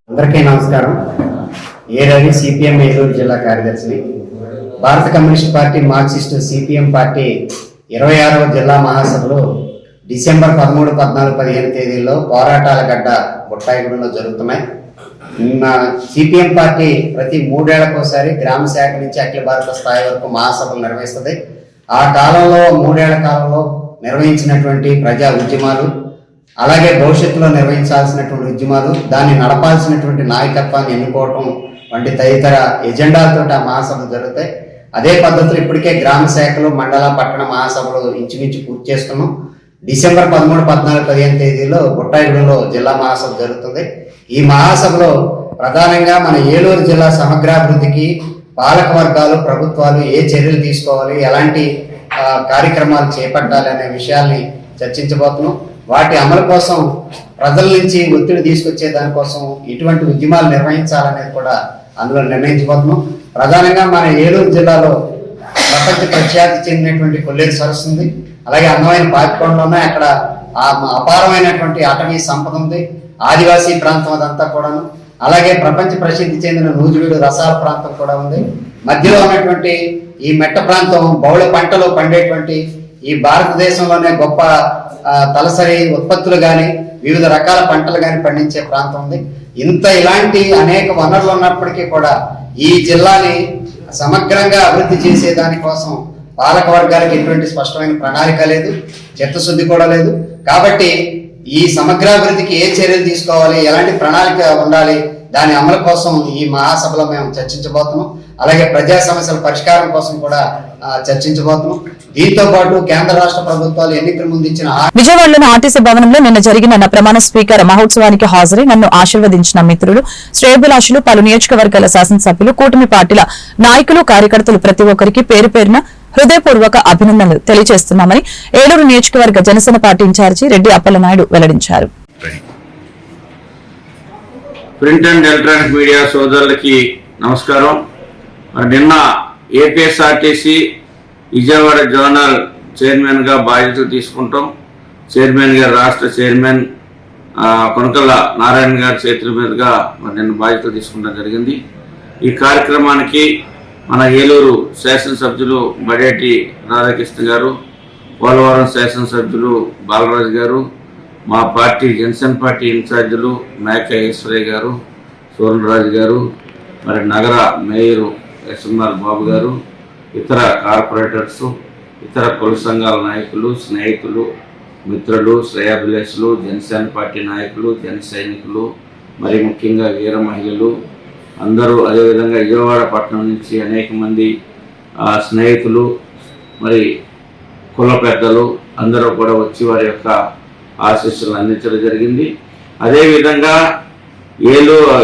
J: అందరికీ నమస్కారం. ఏ రవి, సిపిఎం ఏలూరు జిల్లా కార్యదర్శిని. భారత communist party, Marxist, CPM party 26వ జిల్లా మహాసభలు డిసెంబర్ 13, 14, 15 తేదీల్లో పోరాటాల గడ్డ బుట్టాయిగూడెంలో జరుగుతున్నాయి. సిపిఎం పార్టీ ప్రతి 3 ఏళ్లకోసారి గ్రామ శాఖ నుంచి అఖిల భారత స్థాయి వరకు మహాసభలు నిర్వహిస్తుంది. ఆ కాలంలో 3 ఏళ్ల కాలంలో నిర్వహించినటువంటి ప్రజా ఉద్యమాలు, అలాగే భవిష్యత్తులో నిర్వహించాల్సినటువంటి ఉద్యమాలు, దాన్ని నడపాల్సినటువంటి నాయకత్వాన్ని ఎన్నుకోవటం వంటి తదితర ఎజెండాలతో ఆ మహాసభలు జరుగుతాయి. అదే పద్ధతిలో ఇప్పటికే గ్రామ శాఖలు, మండల, పట్టణ మహాసభలు ఇంచుమించు పూర్తి చేస్తున్నాం. డిసెంబర్ 13, 14, 15 తేదీలో బుట్టాయిగూడెంలో జిల్లా మహాసభ జరుగుతుంది. ఈ మహాసభలో ప్రధానంగా మన ఏలూరు జిల్లా సమగ్రాభివృద్ధికి పాలక వర్గాలు, ప్రభుత్వాలు ఏ చర్యలు తీసుకోవాలి, ఎలాంటి కార్యక్రమాలు చేపట్టాలి అనే విషయాల్ని చర్చించబోతున్నాం. వాటి అమలు కోసం ప్రజల నుంచి ఒత్తిడి తీసుకొచ్చే దానికోసం ఇటువంటి ఉద్యమాలు నిర్వహించాలనేది కూడా అందులో నిర్ణయించబోతున్నాం. ప్రధానంగా మన ఏలూరు జిల్లాలో ప్రపంచ ప్రఖ్యాతి చెందినటువంటి కొల్లేరు సరస్సు ఉంది. అలాగే అందమైన పాపికొండలు ఉన్నాయి. అక్కడ అపారమైనటువంటి అటవీ సంపద ఉంది. ఆదివాసీ ప్రాంతం అదంతా కూడాను. అలాగే ప్రపంచ ప్రసిద్ధి చెందిన నూజివీడు రసాల ప్రాంతం కూడా ఉంది. మధ్యలో ఉన్నటువంటి ఈ మెట్ట ప్రాంతం బహుళ పంటలు పండేటువంటి ఈ భారతదేశంలోనే గొప్ప తలసరి ఉత్పత్తులు కానీ వివిధ రకాల పంటలు కానీ పండించే ప్రాంతం ఉంది. ఇలాంటి అనేక వనరులు ఉన్నప్పటికీ కూడా ఈ జిల్లాని సమగ్రంగా అభివృద్ధి చేసే దానికోసం పాలక వర్గాలకు ఎటువంటి స్పష్టమైన ప్రణాళిక లేదు, చిత్తశుద్ధి కూడా లేదు. కాబట్టి ఈ సమగ్రాభివృద్ధికి ఏ చర్యలు తీసుకోవాలి, ఎలాంటి ప్రణాళిక ఉండాలి, దాని అమలు కోసం ఈ మహాసభలో మేము చర్చించబోతున్నాం. అలాగే ప్రజా సమస్యల పరిష్కారం కోసం కూడా చర్చించబోతున్నాం. దీంతో పాటు కేంద్ర రాష్ట్ర ప్రభుత్వాలు ఎన్నికల ముందు ఇచ్చిన
A: విజయవాడలోని ఆర్టీసీ భవనంలో నిన్న జరిగిన ప్రమాణ స్వీకార మహోత్సవానికి హాజరై నన్ను ఆశీర్వదించిన మిత్రులు, శ్రేయోభిలాషులు, పలు నియోజకవర్గాల శాసనసభ్యులు, కూటమి పార్టీల నాయకులు, కార్యకర్తలు ప్రతి ఒక్కరికి పేరు పేరున హృదయపూర్వక అభినందనలు తెలియజేస్తున్నామని ఏలూరు నియోజకవర్గ జనసేన పార్టీ ఇన్ఛార్జి రెడ్డి అప్పలనాయుడు వెల్లడించారు.
K: ప్రింట్ అండ్ ఎలక్ట్రానిక్ మీడియా సోదరులకి నమస్కారం. నిన్న ఏపీఎస్ఆర్టీసీ విజయవాడ జోనల్ చైర్మన్ గా బాధ్యతలు తీసుకుంటాం. చైర్మన్ గారు, రాష్ట్ర చైర్మన్ కొనకళ్ళ నారాయణ గారి చేతుల మీదుగా నిన్న బాధ్యతలు తీసుకుంటం జరిగింది. ఈ కార్యక్రమానికి మన ఏలూరు శాసనసభ్యులు బడేటి రాధాకృష్ణ గారు, పోలవరం శాసనసభ్యులు బాలరాజు గారు, మా పార్టీ జనసేన పార్టీ ఇన్ఛార్జీలు మేక ఈశ్వరయ్య గారు, సోరరాజు గారు, మరి నగర మేయరు ఎస్ఎంఆర్ బాబు గారు, ఇతర కార్పొరేటర్స్, ఇతర కుల సంఘాల నాయకులు, స్నేహితులు, మిత్రులు, శ్రేయాభిలాషులు, జనసేన పార్టీ నాయకులు, జన సైనికులు, మరి ముఖ్యంగా వీర మహిళలు అందరూ, అదేవిధంగా విజయవాడ పట్టణం నుంచి అనేక మంది స్నేహితులు, మరి కుల పెద్దలు అందరూ కూడా వచ్చి వారి యొక్క ఆశీస్సులు అందించడం జరిగింది. అదేవిధంగా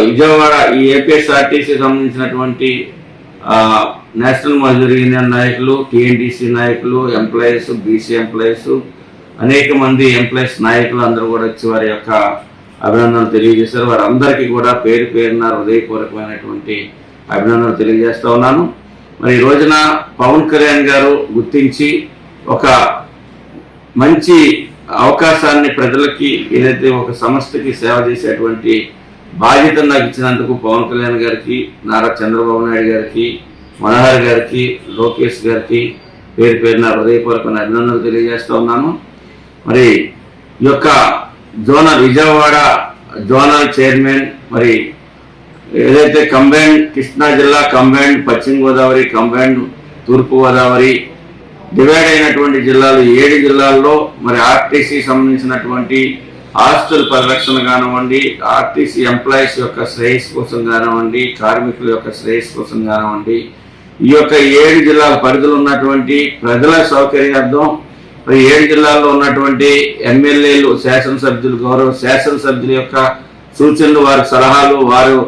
K: విజయవాడ ఈ ఏపీఎస్ఆర్టీసీ సంబంధించినటువంటి నేషనల్ మజ్దూర్ యూనియన్ నాయకులు, టీఎన్టీసీ నాయకులు, ఎంప్లాయీస్, బీసీ ఎంప్లాయీస్, అనేక మంది ఎంప్లాయీస్ నాయకులు అందరూ కూడా వచ్చి వారి యొక్క అభినందనలు తెలియజేశారు. వారందరికీ కూడా పేరు పేరున హృదయపూర్వకమైనటువంటి అభినందనలు తెలియజేస్తా ఉన్నాను. మరి ఈ రోజున పవన్ కళ్యాణ్ గారు గుర్తించి ఒక మంచి అవకాశాన్ని ప్రజలకి, ఏదైతే ఒక సంస్థకి సేవ చేసేటువంటి బాధ్యతను నాకు ఇచ్చినందుకు పవన్ కళ్యాణ్ గారికి, నారా చంద్రబాబు నాయుడు గారికి, మనోహర్ గారికి, లోకేష్ గారికి పేరు పేరున హృదయపూర్వకమైన అభినందనలు తెలియజేస్తా ఉన్నాను. మరి ఈ యొక్క విజయవాడ జోనల్ చైర్మన్, మరి ఏదైతే కంబైన్డ్ కృష్ణా జిల్లా, కంబైన్డ్ పశ్చిమ గోదావరి, కంబైన్డ్ తూర్పు గోదావరి డివైడ్ అయినటువంటి జిల్లాలు 7 జిల్లాల్లో మరి ఆర్టీసీ సంబంధించినటువంటి హాస్టల్ పరిరక్షణ కానివ్వండి, ఆర్టీసీ ఎంప్లాయీస్ యొక్క శ్రేయస్ కోసం కానివ్వండి, కార్మికుల యొక్క శ్రేయస్ కోసం కానివ్వండి, ఈ యొక్క 7 జిల్లాల పరిధిలో ఉన్నటువంటి ప్రజల సౌకర్యార్థం 7 జిల్లాల్లో ఉన్నటువంటి ఎమ్మెల్యేలు, శాసనసభ్యులు, గౌరవ శాసనసభ్యుల యొక్క సూచనలు, వారి సలహాలు, వారు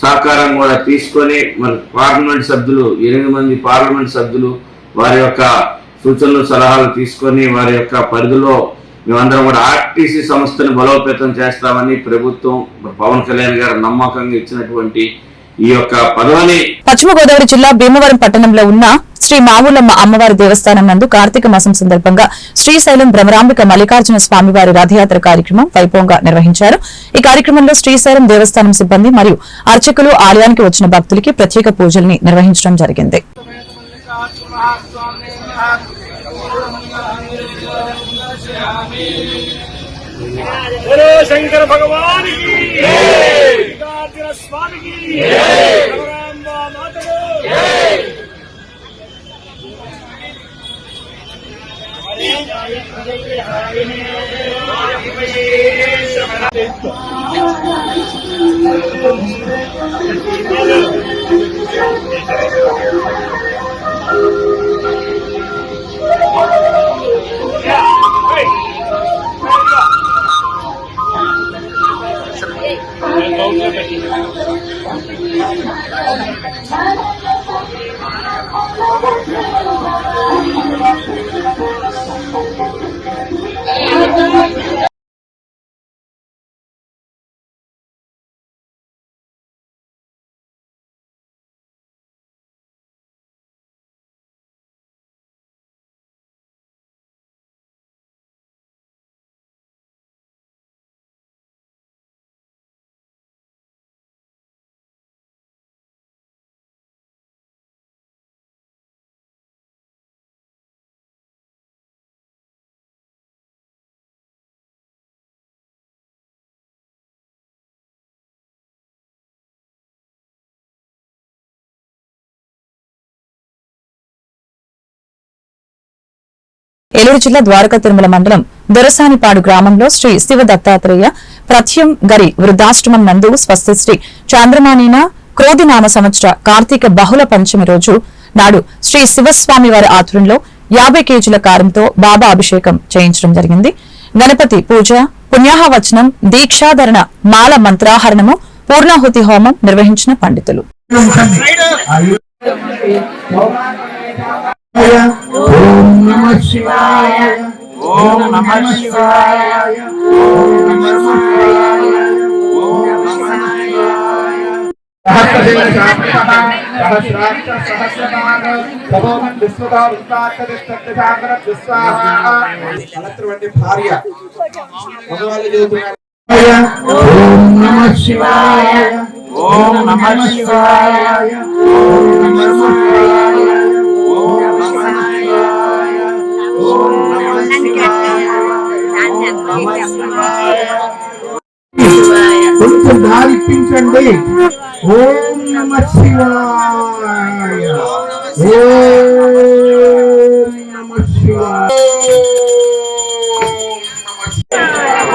K: సహకారం కూడా తీసుకొని మరి పార్లమెంట్ సభ్యులు 8 మంది పార్లమెంట్ సభ్యులు వారి యొక్క సూచనలు, సలహాలు తీసుకొని వారి యొక్క పరిధిలో మేమందరం కూడా ఆర్టీసీ సంస్థను బలోపేతం చేస్తామని ప్రభుత్వం, పవన్ కళ్యాణ్ గారు నమ్మకంగా ఇచ్చినటువంటి ఈ యొక్క పదవిని
A: పశ్చిమ గోదావరి జిల్లా భీమవరం పట్టణంలో ఉన్న శ్రీ మావులమ్మ అమ్మవారి దేవస్థానం నందు కార్తీక మాసం సందర్భంగా శ్రీశైలం భ్రమరాంబిక మల్లికార్జున స్వామివారి రథయాత్ర కార్యక్రమం వైభవంగా నిర్వహించారు. ఈ కార్యక్రమంలో శ్రీశైలం దేవస్థానం సిబ్బంది మరియు అర్చకులు, ఆలయానికి వచ్చిన భక్తులకి ప్రత్యేక పూజల్ని నిర్వహించడం జరిగింది.
L: శంకర భగవాన్ స్వామికి
A: ఏలూరు జిల్లా ద్వారకా తిరుమల మండలం దొరసానిపాడు గ్రామంలో శ్రీ శివ దత్తాత్రేయ ప్రత్యం గరి వృద్ధాశ్రమం నందు స్వస్తి శ్రీ చాంద్రమానీన క్రోధినామ సంవత్సర కార్తీక బహుళ పంచమి రోజు నాడు శ్రీ శివస్వామి వారి ఆధ్వర్యంలో 50 కేజీల కారంతో బాబా అభిషేకం చేయించడం జరిగింది. గణపతి పూజ, పుణ్యాహవచనం, దీక్షాధరణ, మాల మంత్రాహరణము, పూర్ణాహుతి హోమం నిర్వహించిన పండితులు.
L: ఓం నమః శివాయ ఓం నమః శివాయ ఓం నమః శివాయ ఓం నమః శివాయ సహస్రదేవ సహస్రాక్ష సహస్రనామ సభోమన్ విశ్వదా విశ్వాకరిష్ట సాగర విశ్వాహ కలత్రవంటి భార్య భగవాన్ చెబుతున్నారు. ఓం నమః శివాయ ఓం నమః శివాయ ఓం నమః శివాయ కొంచెం దారిపించండి. ఓం నమః శివాయ ఓం నమః శివాయ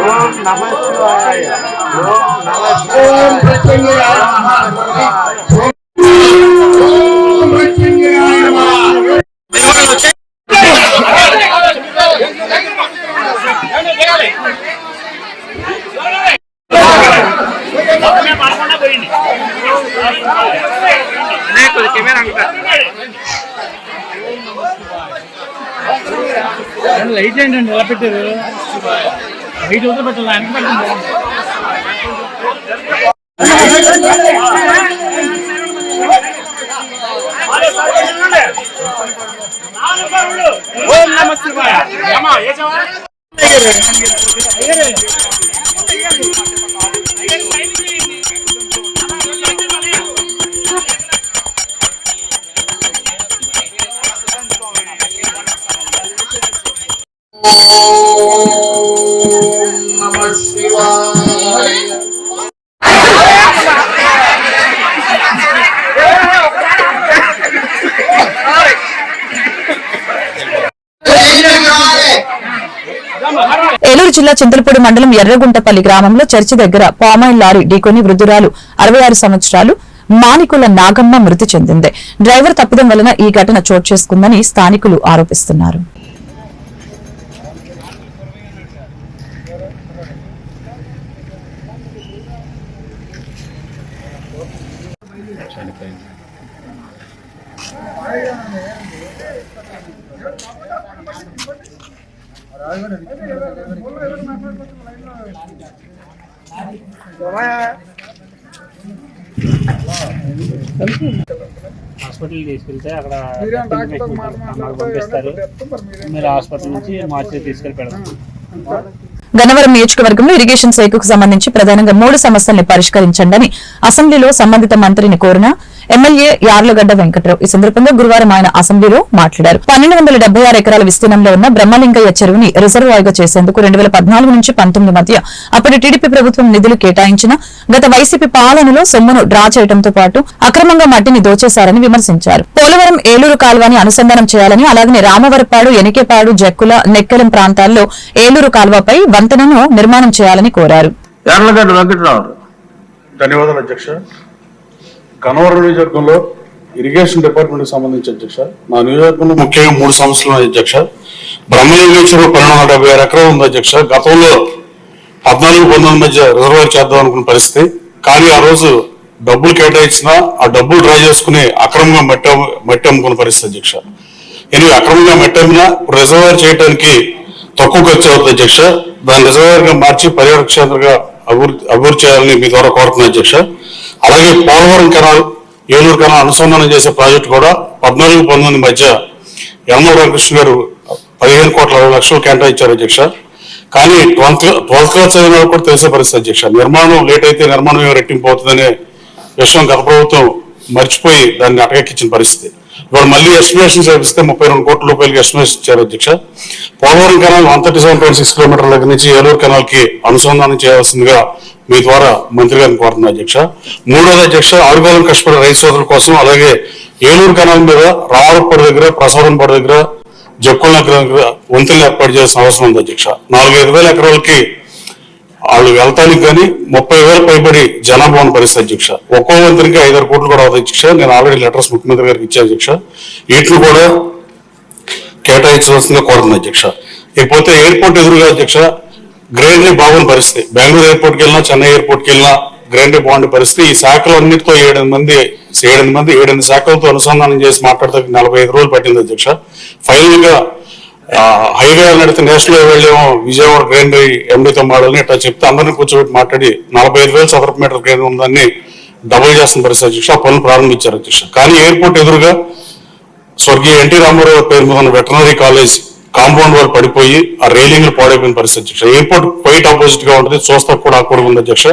L: ఓం నమః శివాయ ఓం నమః శివాయ ఓం ప్రత్యంగాయ నమః ఓం ప్రత్యంగాయ నమః. లైట్ ఏంటండి ఎలా పెట్టారు? లైట్ అవుతా పెట్టాలి వెనక పెట్టండి. ఓం నమః శివాయ.
A: ఏలూరు జిల్లా చింతలపూడి మండలం ఎర్రగుంటపల్లి గ్రామంలో చర్చి దగ్గర పామాయిల్ లారీ ఢీకొని వృద్ధురాలు 66 సంవత్సరాలు మానికుల నాగమ్మ మృతి చెందింది. డ్రైవర్ తప్పిదం వలన ఈ ఘటన చోటు చేసుకుందని స్థానికులు ఆరోపిస్తున్నారు.
M: హాస్పిటల్ తీసుకెళ్తే అక్కడ పంపిస్తారు. మీరు హాస్పిటల్ నుంచి మార్చి తీసుకెళ్ళి పెడతాం.
A: గన్నవరం నియోజకవర్గంలో ఇరిగేషన్ శాఖకు సంబంధించి ప్రధానంగా 3 సమస్యల్ని పరిష్కరించండి అసెంబ్లీలో సంబంధిత మంత్రిని కోరిన ఎమ్మెల్యే యార్లగడ్డ వెంకట్రావు ఈ సందర్భంగా గురువారం ఆయన అసెంబ్లీలో మాట్లాడారు. 1276 ఎకరాల విస్తీర్ణంలో ఉన్న బ్రహ్మలింగయ్య చెరువుని రిజర్వాయర్గా చేసేందుకు 2014 నుంచి 19 మధ్య అప్పటి టీడీపీ ప్రభుత్వం నిధులు కేటాయించిన గత వైసీపీ పాలనలో సొమ్మును డ్రా చేయడంతో పాటు అక్రమంగా మట్టిని దోచేశారని విమర్శించారు. పోలవరం ఏలూరు కాల్వని అనుసంధానం చేయాలని, అలాగే రామవరపాడు, ఎనికేపాడు, జక్కుల, నెక్కెలం ప్రాంతాల్లో ఏలూరు కాల్వపై వంతెనను నిర్మాణం చేయాలని కోరారు.
N: ధన్యవాదాలు అధ్యక్ష. గన్నవరం నియోజకవర్గంలో ఇరిగేషన్ డిపార్ట్మెంట్ కి సంబంధించి అధ్యక్ష, నా నియోజకవర్గంలో ముఖ్యంగా 3 సమస్యలు ఉన్నాయి అధ్యక్ష. బ్రహ్మలింగ చెరువు 1276 ఎకరాలు ఉంది అధ్యక్ష. గతంలో 14-19 మధ్య రిజర్వాయర్ చేద్దాం అనుకున్న పరిస్థితి, కానీ ఆ రోజు డబ్బులు కేటాయించినా ఆ డబ్బులు డ్రా చేసుకుని అక్రమంగా మట్టి అమ్ముకున్న పరిస్థితి అధ్యక్ష. ఎనిమిది అక్రమంగా మట్టి అమ్మినా ఇప్పుడు రిజర్వాయర్ చేయడానికి తక్కువ ఖర్చు అవుతుంది అధ్యక్ష. దాన్ని రిజర్వాయర్ గా మార్చి పర్యాటక క్షేత్రంగా అభివృద్ధి చేయాలని మీ ద్వారా కోరుతున్నాను అధ్యక్ష. అలాగే పోలవరం కెనాల్, ఏలూరు కెనాల్ అనుసంధానం చేసే ప్రాజెక్టు కూడా 14-19 మధ్య యనమల రామకృష్ణ గారు 15,60,00,000 కేటాయించారు అధ్యక్ష. కానీ 12th క్లాస్ చదివిన కూడా తెలిసే పరిస్థితి అధ్యక్ష. నిర్మాణం లేట్ అయితే నిర్మాణం రెట్టింపు అవుతుందనే విషయం గత ప్రభుత్వం మర్చిపోయి దాన్ని అటకెక్కించిన పరిస్థితి. ఇవాళ మళ్ళీ ఎస్టిమేషన్ చేపిస్తే 32 కోట్ల రూపాయలకి ఎస్టిమేషన్ ఇచ్చారు అధ్యక్ష. పోలవరం కెనాల్ 137.6 కిలోమీటర్ల దగ్గర నుంచి ఏలూరు కెనాల్ కి అనుసంధానం చేయాల్సిందిగా మీ ద్వారా మంత్రి గారిని కోరుతున్నా అధ్యక్ష. మూడోది అధ్యక్ష, ఆరుగాలం కష్టపడే రైతు సోదరుల కోసం అలాగే ఏలూరు కెనాల్ మీద రావరపడి దగ్గర, ప్రసాదంపడి దగ్గర, జక్కుల దగ్గర వంతులు ఏర్పాటు చేయాల్సిన అవసరం ఉంది అధ్యక్ష. 4-5 వేల ఎకరాలకి వాళ్ళు వెళ్తానికి కానీ 30,000 పైబడి జనాభా ఉన్న పరిస్థితి అధ్యక్ష. ఒక్కో వంతునికి 5-6 కోట్లు కూడా అవుతుంది అధ్యక్ష. నేను ఆల్రెడీ లెటర్స్ ముఖ్యమంత్రి గారికి ఇచ్చాను అధ్యక్ష. వీటిని కూడా కేటాయించవలసిందిగా కోరుతుంది అధ్యక్ష. ఇకపోతే ఎయిర్పోర్ట్ ఎదురుగా అధ్యక్ష గ్రైనరీ బాగున్న పరిస్థితి. బెంగళూరు ఎయిర్పోర్ట్కి వెళ్ళినా, చెన్నై ఎయిర్పోర్ట్కి వెళ్ళినా గ్రైనరీ బాగుండే పరిస్థితి. ఈ శాఖలు అన్నింటితో 7 శాఖలతో అనుసంధానం చేసి మాట్లాడితే 45 రోజులు పట్టింది అధ్యక్ష. ఫైనల్ గా హైవే నడితే నేషనల్ హైవే ఏమో విజయవాడ గ్రైనరీ ఎండీతో మాడాలని ఇట్లా చెప్తే అందరినీ కూర్చోబెట్టి మాట్లాడి 45,000 చదరపు మీటర్ గ్రైనరీ ఉందని డబుల్ చేస్తున్న పరిస్థితి అధ్యక్ష. ఆ పనులు ప్రారంభించారు అధ్యక్ష. కానీ ఎయిర్పోర్ట్ ఎదురుగా స్వర్గీయ ఎన్టీ రామారావు పేరు మీద ఉన్న వెటనరీ కాలేజ్ కాంపౌండ్ వాళ్ళు పడిపోయి ఆ రైలింగ్లు పాడైపోయిన పరిస్థితి అధ్యక్ష. ఎయిర్పోర్ట్ క్వైట్ ఆపోజిట్ గా ఉంటుంది, చూస్తా కూడా అక్కడ ఉంది అధ్యక్ష.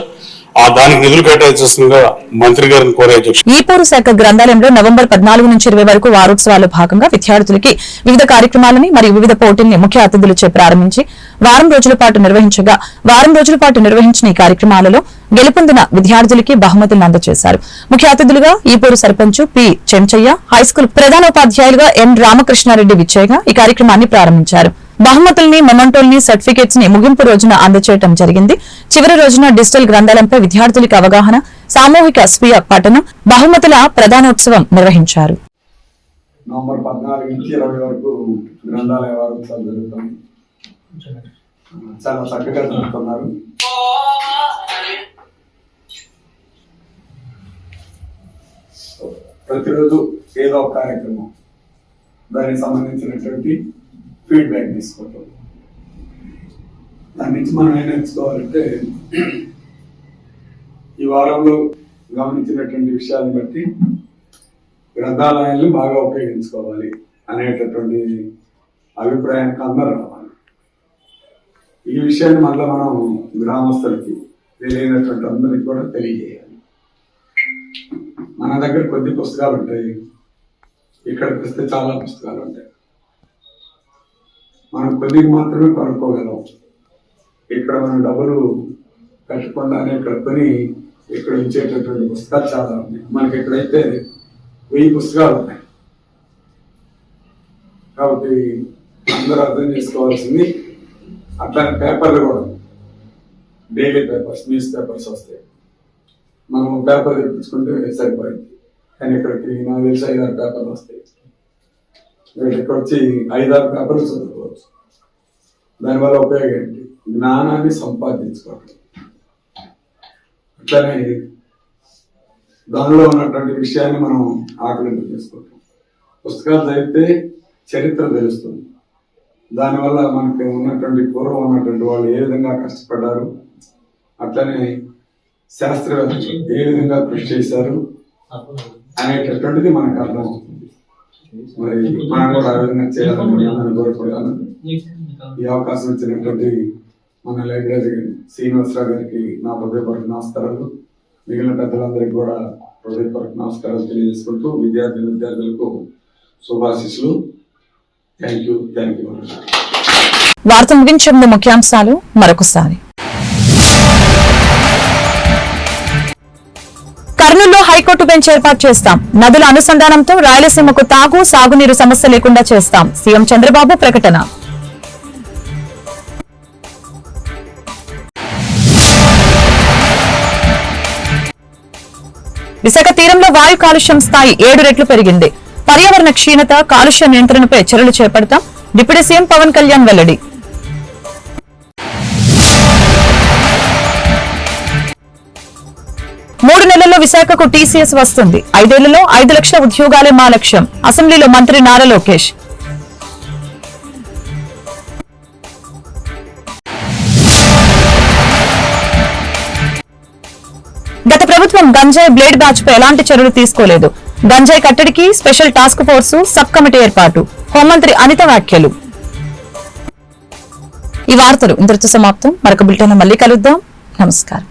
N: దానికి నిధులు కేటాయించాల్సిందిగా మంత్రి గారిని కోరే అధ్యక్ష.
A: ఈపూరు శాఖ గ్రంథాలయంలో నవంబర్ 14 నుంచి 20 వరకు వారోత్సవాల్లో భాగంగా విద్యార్థులకి వివిధ కార్యక్రమాలని మరియు వివిధ పోటీల్ని ముఖ్య అతిథులచే ప్రారంభించి వారం రోజుల పాటు నిర్వహించిన ఈ కార్యక్రమాలలో గెలుపొందిన విద్యార్థులకి బహుమతులను అందజేశారు. ముఖ్య అతిథులుగా ఈపూరు సర్పంచ్ పి చెంచయ్య, హైస్కూల్ ప్రధానోపాధ్యాయులుగా ఎన్ రామకృష్ణారెడ్డి విచ్చేగా ఈ కార్యక్రమాన్ని ప్రారంభించారు. బహుమతుల్ని, మెమంటోల్ని, సర్టిఫికేట్స్ ని ముగింపు రోజున అందజేయడం జరిగింది. చివరి రోజున డిజిటల్ గ్రంథాలయంపై విద్యార్థులకు అవగాహన, సామూహిక స్వీయ పఠనం, బహుమతుల ప్రధానోత్సవం నిర్వహించారు.
O: నవంబర్ 14 నుంచి 20 వరకు గ్రంథాలయ వారోత్సవాలు జరుగుతాయి. చాలా చక్కగా జరుగుతున్నారు. ప్రతిరోజు ఏదో ఒక కార్యక్రమం, దానికి సంబంధించినటువంటి ఫీడ్బ్యాక్ తీసుకోవటం. దాని నుంచి మనం ఏం నేర్చుకోవాలంటే ఈ వారంలో గమనించినటువంటి విషయాలను బట్టి గ్రంథాలయాన్ని బాగా ఉపయోగించుకోవాలి అనేటటువంటి అభిప్రాయానికి అందరూ రావాలి. ఈ విషయాన్ని మళ్ళీ మనం గ్రామస్తులకి తెలియనటువంటి అందరికి కూడా తెలియజేయాలి. మన దగ్గర కొద్ది పుస్తకాలు ఉంటాయి, ఇక్కడికి వస్తే చాలా పుస్తకాలు ఉంటాయి. మనం కొద్దిగా మాత్రమే కొనుక్కోగలం. ఇక్కడ మనం డబ్బులు కట్టకుండానే ఇక్కడ కొని ఇక్కడ ఇచ్చేటటువంటి పుస్తకాలు చాలా ఉన్నాయి. మనకి ఇక్కడైతే 1000 పుస్తకాలు ఉన్నాయి. కాబట్టి అందరూ అర్థం చేసుకోవాల్సింది, అట్లానే పేపర్లు కూడా డైలీ పేపర్స్, న్యూస్ పేపర్స్ వస్తాయి. మనం పేపర్ తెప్పించుకుంటే సరిపోయింది. కానీ ఇక్కడికి నాకు తెలిసి 5-6 పేపర్లు వస్తాయి. ఇక్కడ వచ్చి 5-6 పేపర్లు చదువుకోవచ్చు. దానివల్ల ఉపయోగం ఏంటి? జ్ఞానాన్ని సంపాదించుకోవడం. అట్లనే దానిలో ఉన్నటువంటి విషయాన్ని మనం ఆకలింపు చేసుకుంటాం. పుస్తకాలు చదివితే చరిత్ర తెలుస్తుంది. దానివల్ల మనకి ఉన్నటువంటి పూర్వం ఉన్నటువంటి వాళ్ళు ఏ విధంగా కష్టపడ్డారు, అట్లనే శాస్త్రవేత్తలు ఏ విధంగా కృషి చేశారు అనేటటువంటిది మనకు అర్థమవుతుంది. మరి మనం కూడా ఆ విధంగా చేయాలని కోరుకుంటాను. ఈ అవకాశం ఇచ్చినటువంటి మన లైబ్రరీ శ్రీనివాసరావు గారికి నా హృదయపూర్వక నమస్కారాలు. మిగిలిన పెద్దలందరికీ కూడా హృదయపూర్వక నమస్కారాలు తెలియజేసుకుంటూ విద్యార్థులకు శుభాశీస్సులు. Thank you.
A: వార్త ముగించే ముందు ముఖ్యాంశాలు మరొకసారి. కర్నూలులో హైకోర్టు బెంచ్ ఏర్పాటు చేస్తాం. నదుల అనుసంధానంతో రాయలసీమకు తాగు, సాగునీరు సమస్య లేకుండా చేస్తాం. సీఎం చంద్రబాబు ప్రకటన. విశాఖ తీరంలో వాయు కాలుష్యం స్థాయి 7 రెట్లు పెరిగింది. పర్యావరణ క్షీణత, కాలుష్య నియంత్రణపై చర్యలు చేపడతాం. డిప్యూటీ సీఎం పవన్ కళ్యాణ్ వెల్లడి. 3 నెలల్లో విశాఖకు టీసీఎస్ వస్తుంది. 5 ఏళ్లలో 5 లక్షల ఉద్యోగాలే మా లక్ష్యం. అసెంబ్లీలో మంత్రి నారా లోకేష్. గత ప్రభుత్వం గంజాయి బ్లేడ్ బ్యాచ్ పై ఎలాంటి చర్యలు తీసుకోలేదు. గంజాయి కట్టడికి special task force sub committee ఏర్పాటు. హోంమంత్రి అనిత వ్యాఖ్యలు. ఈ వార్తలు ఇంతటితో సమాప్తం. మరొక బులెటిన్ మళ్ళీ కలుద్దాం. నమస్కారం.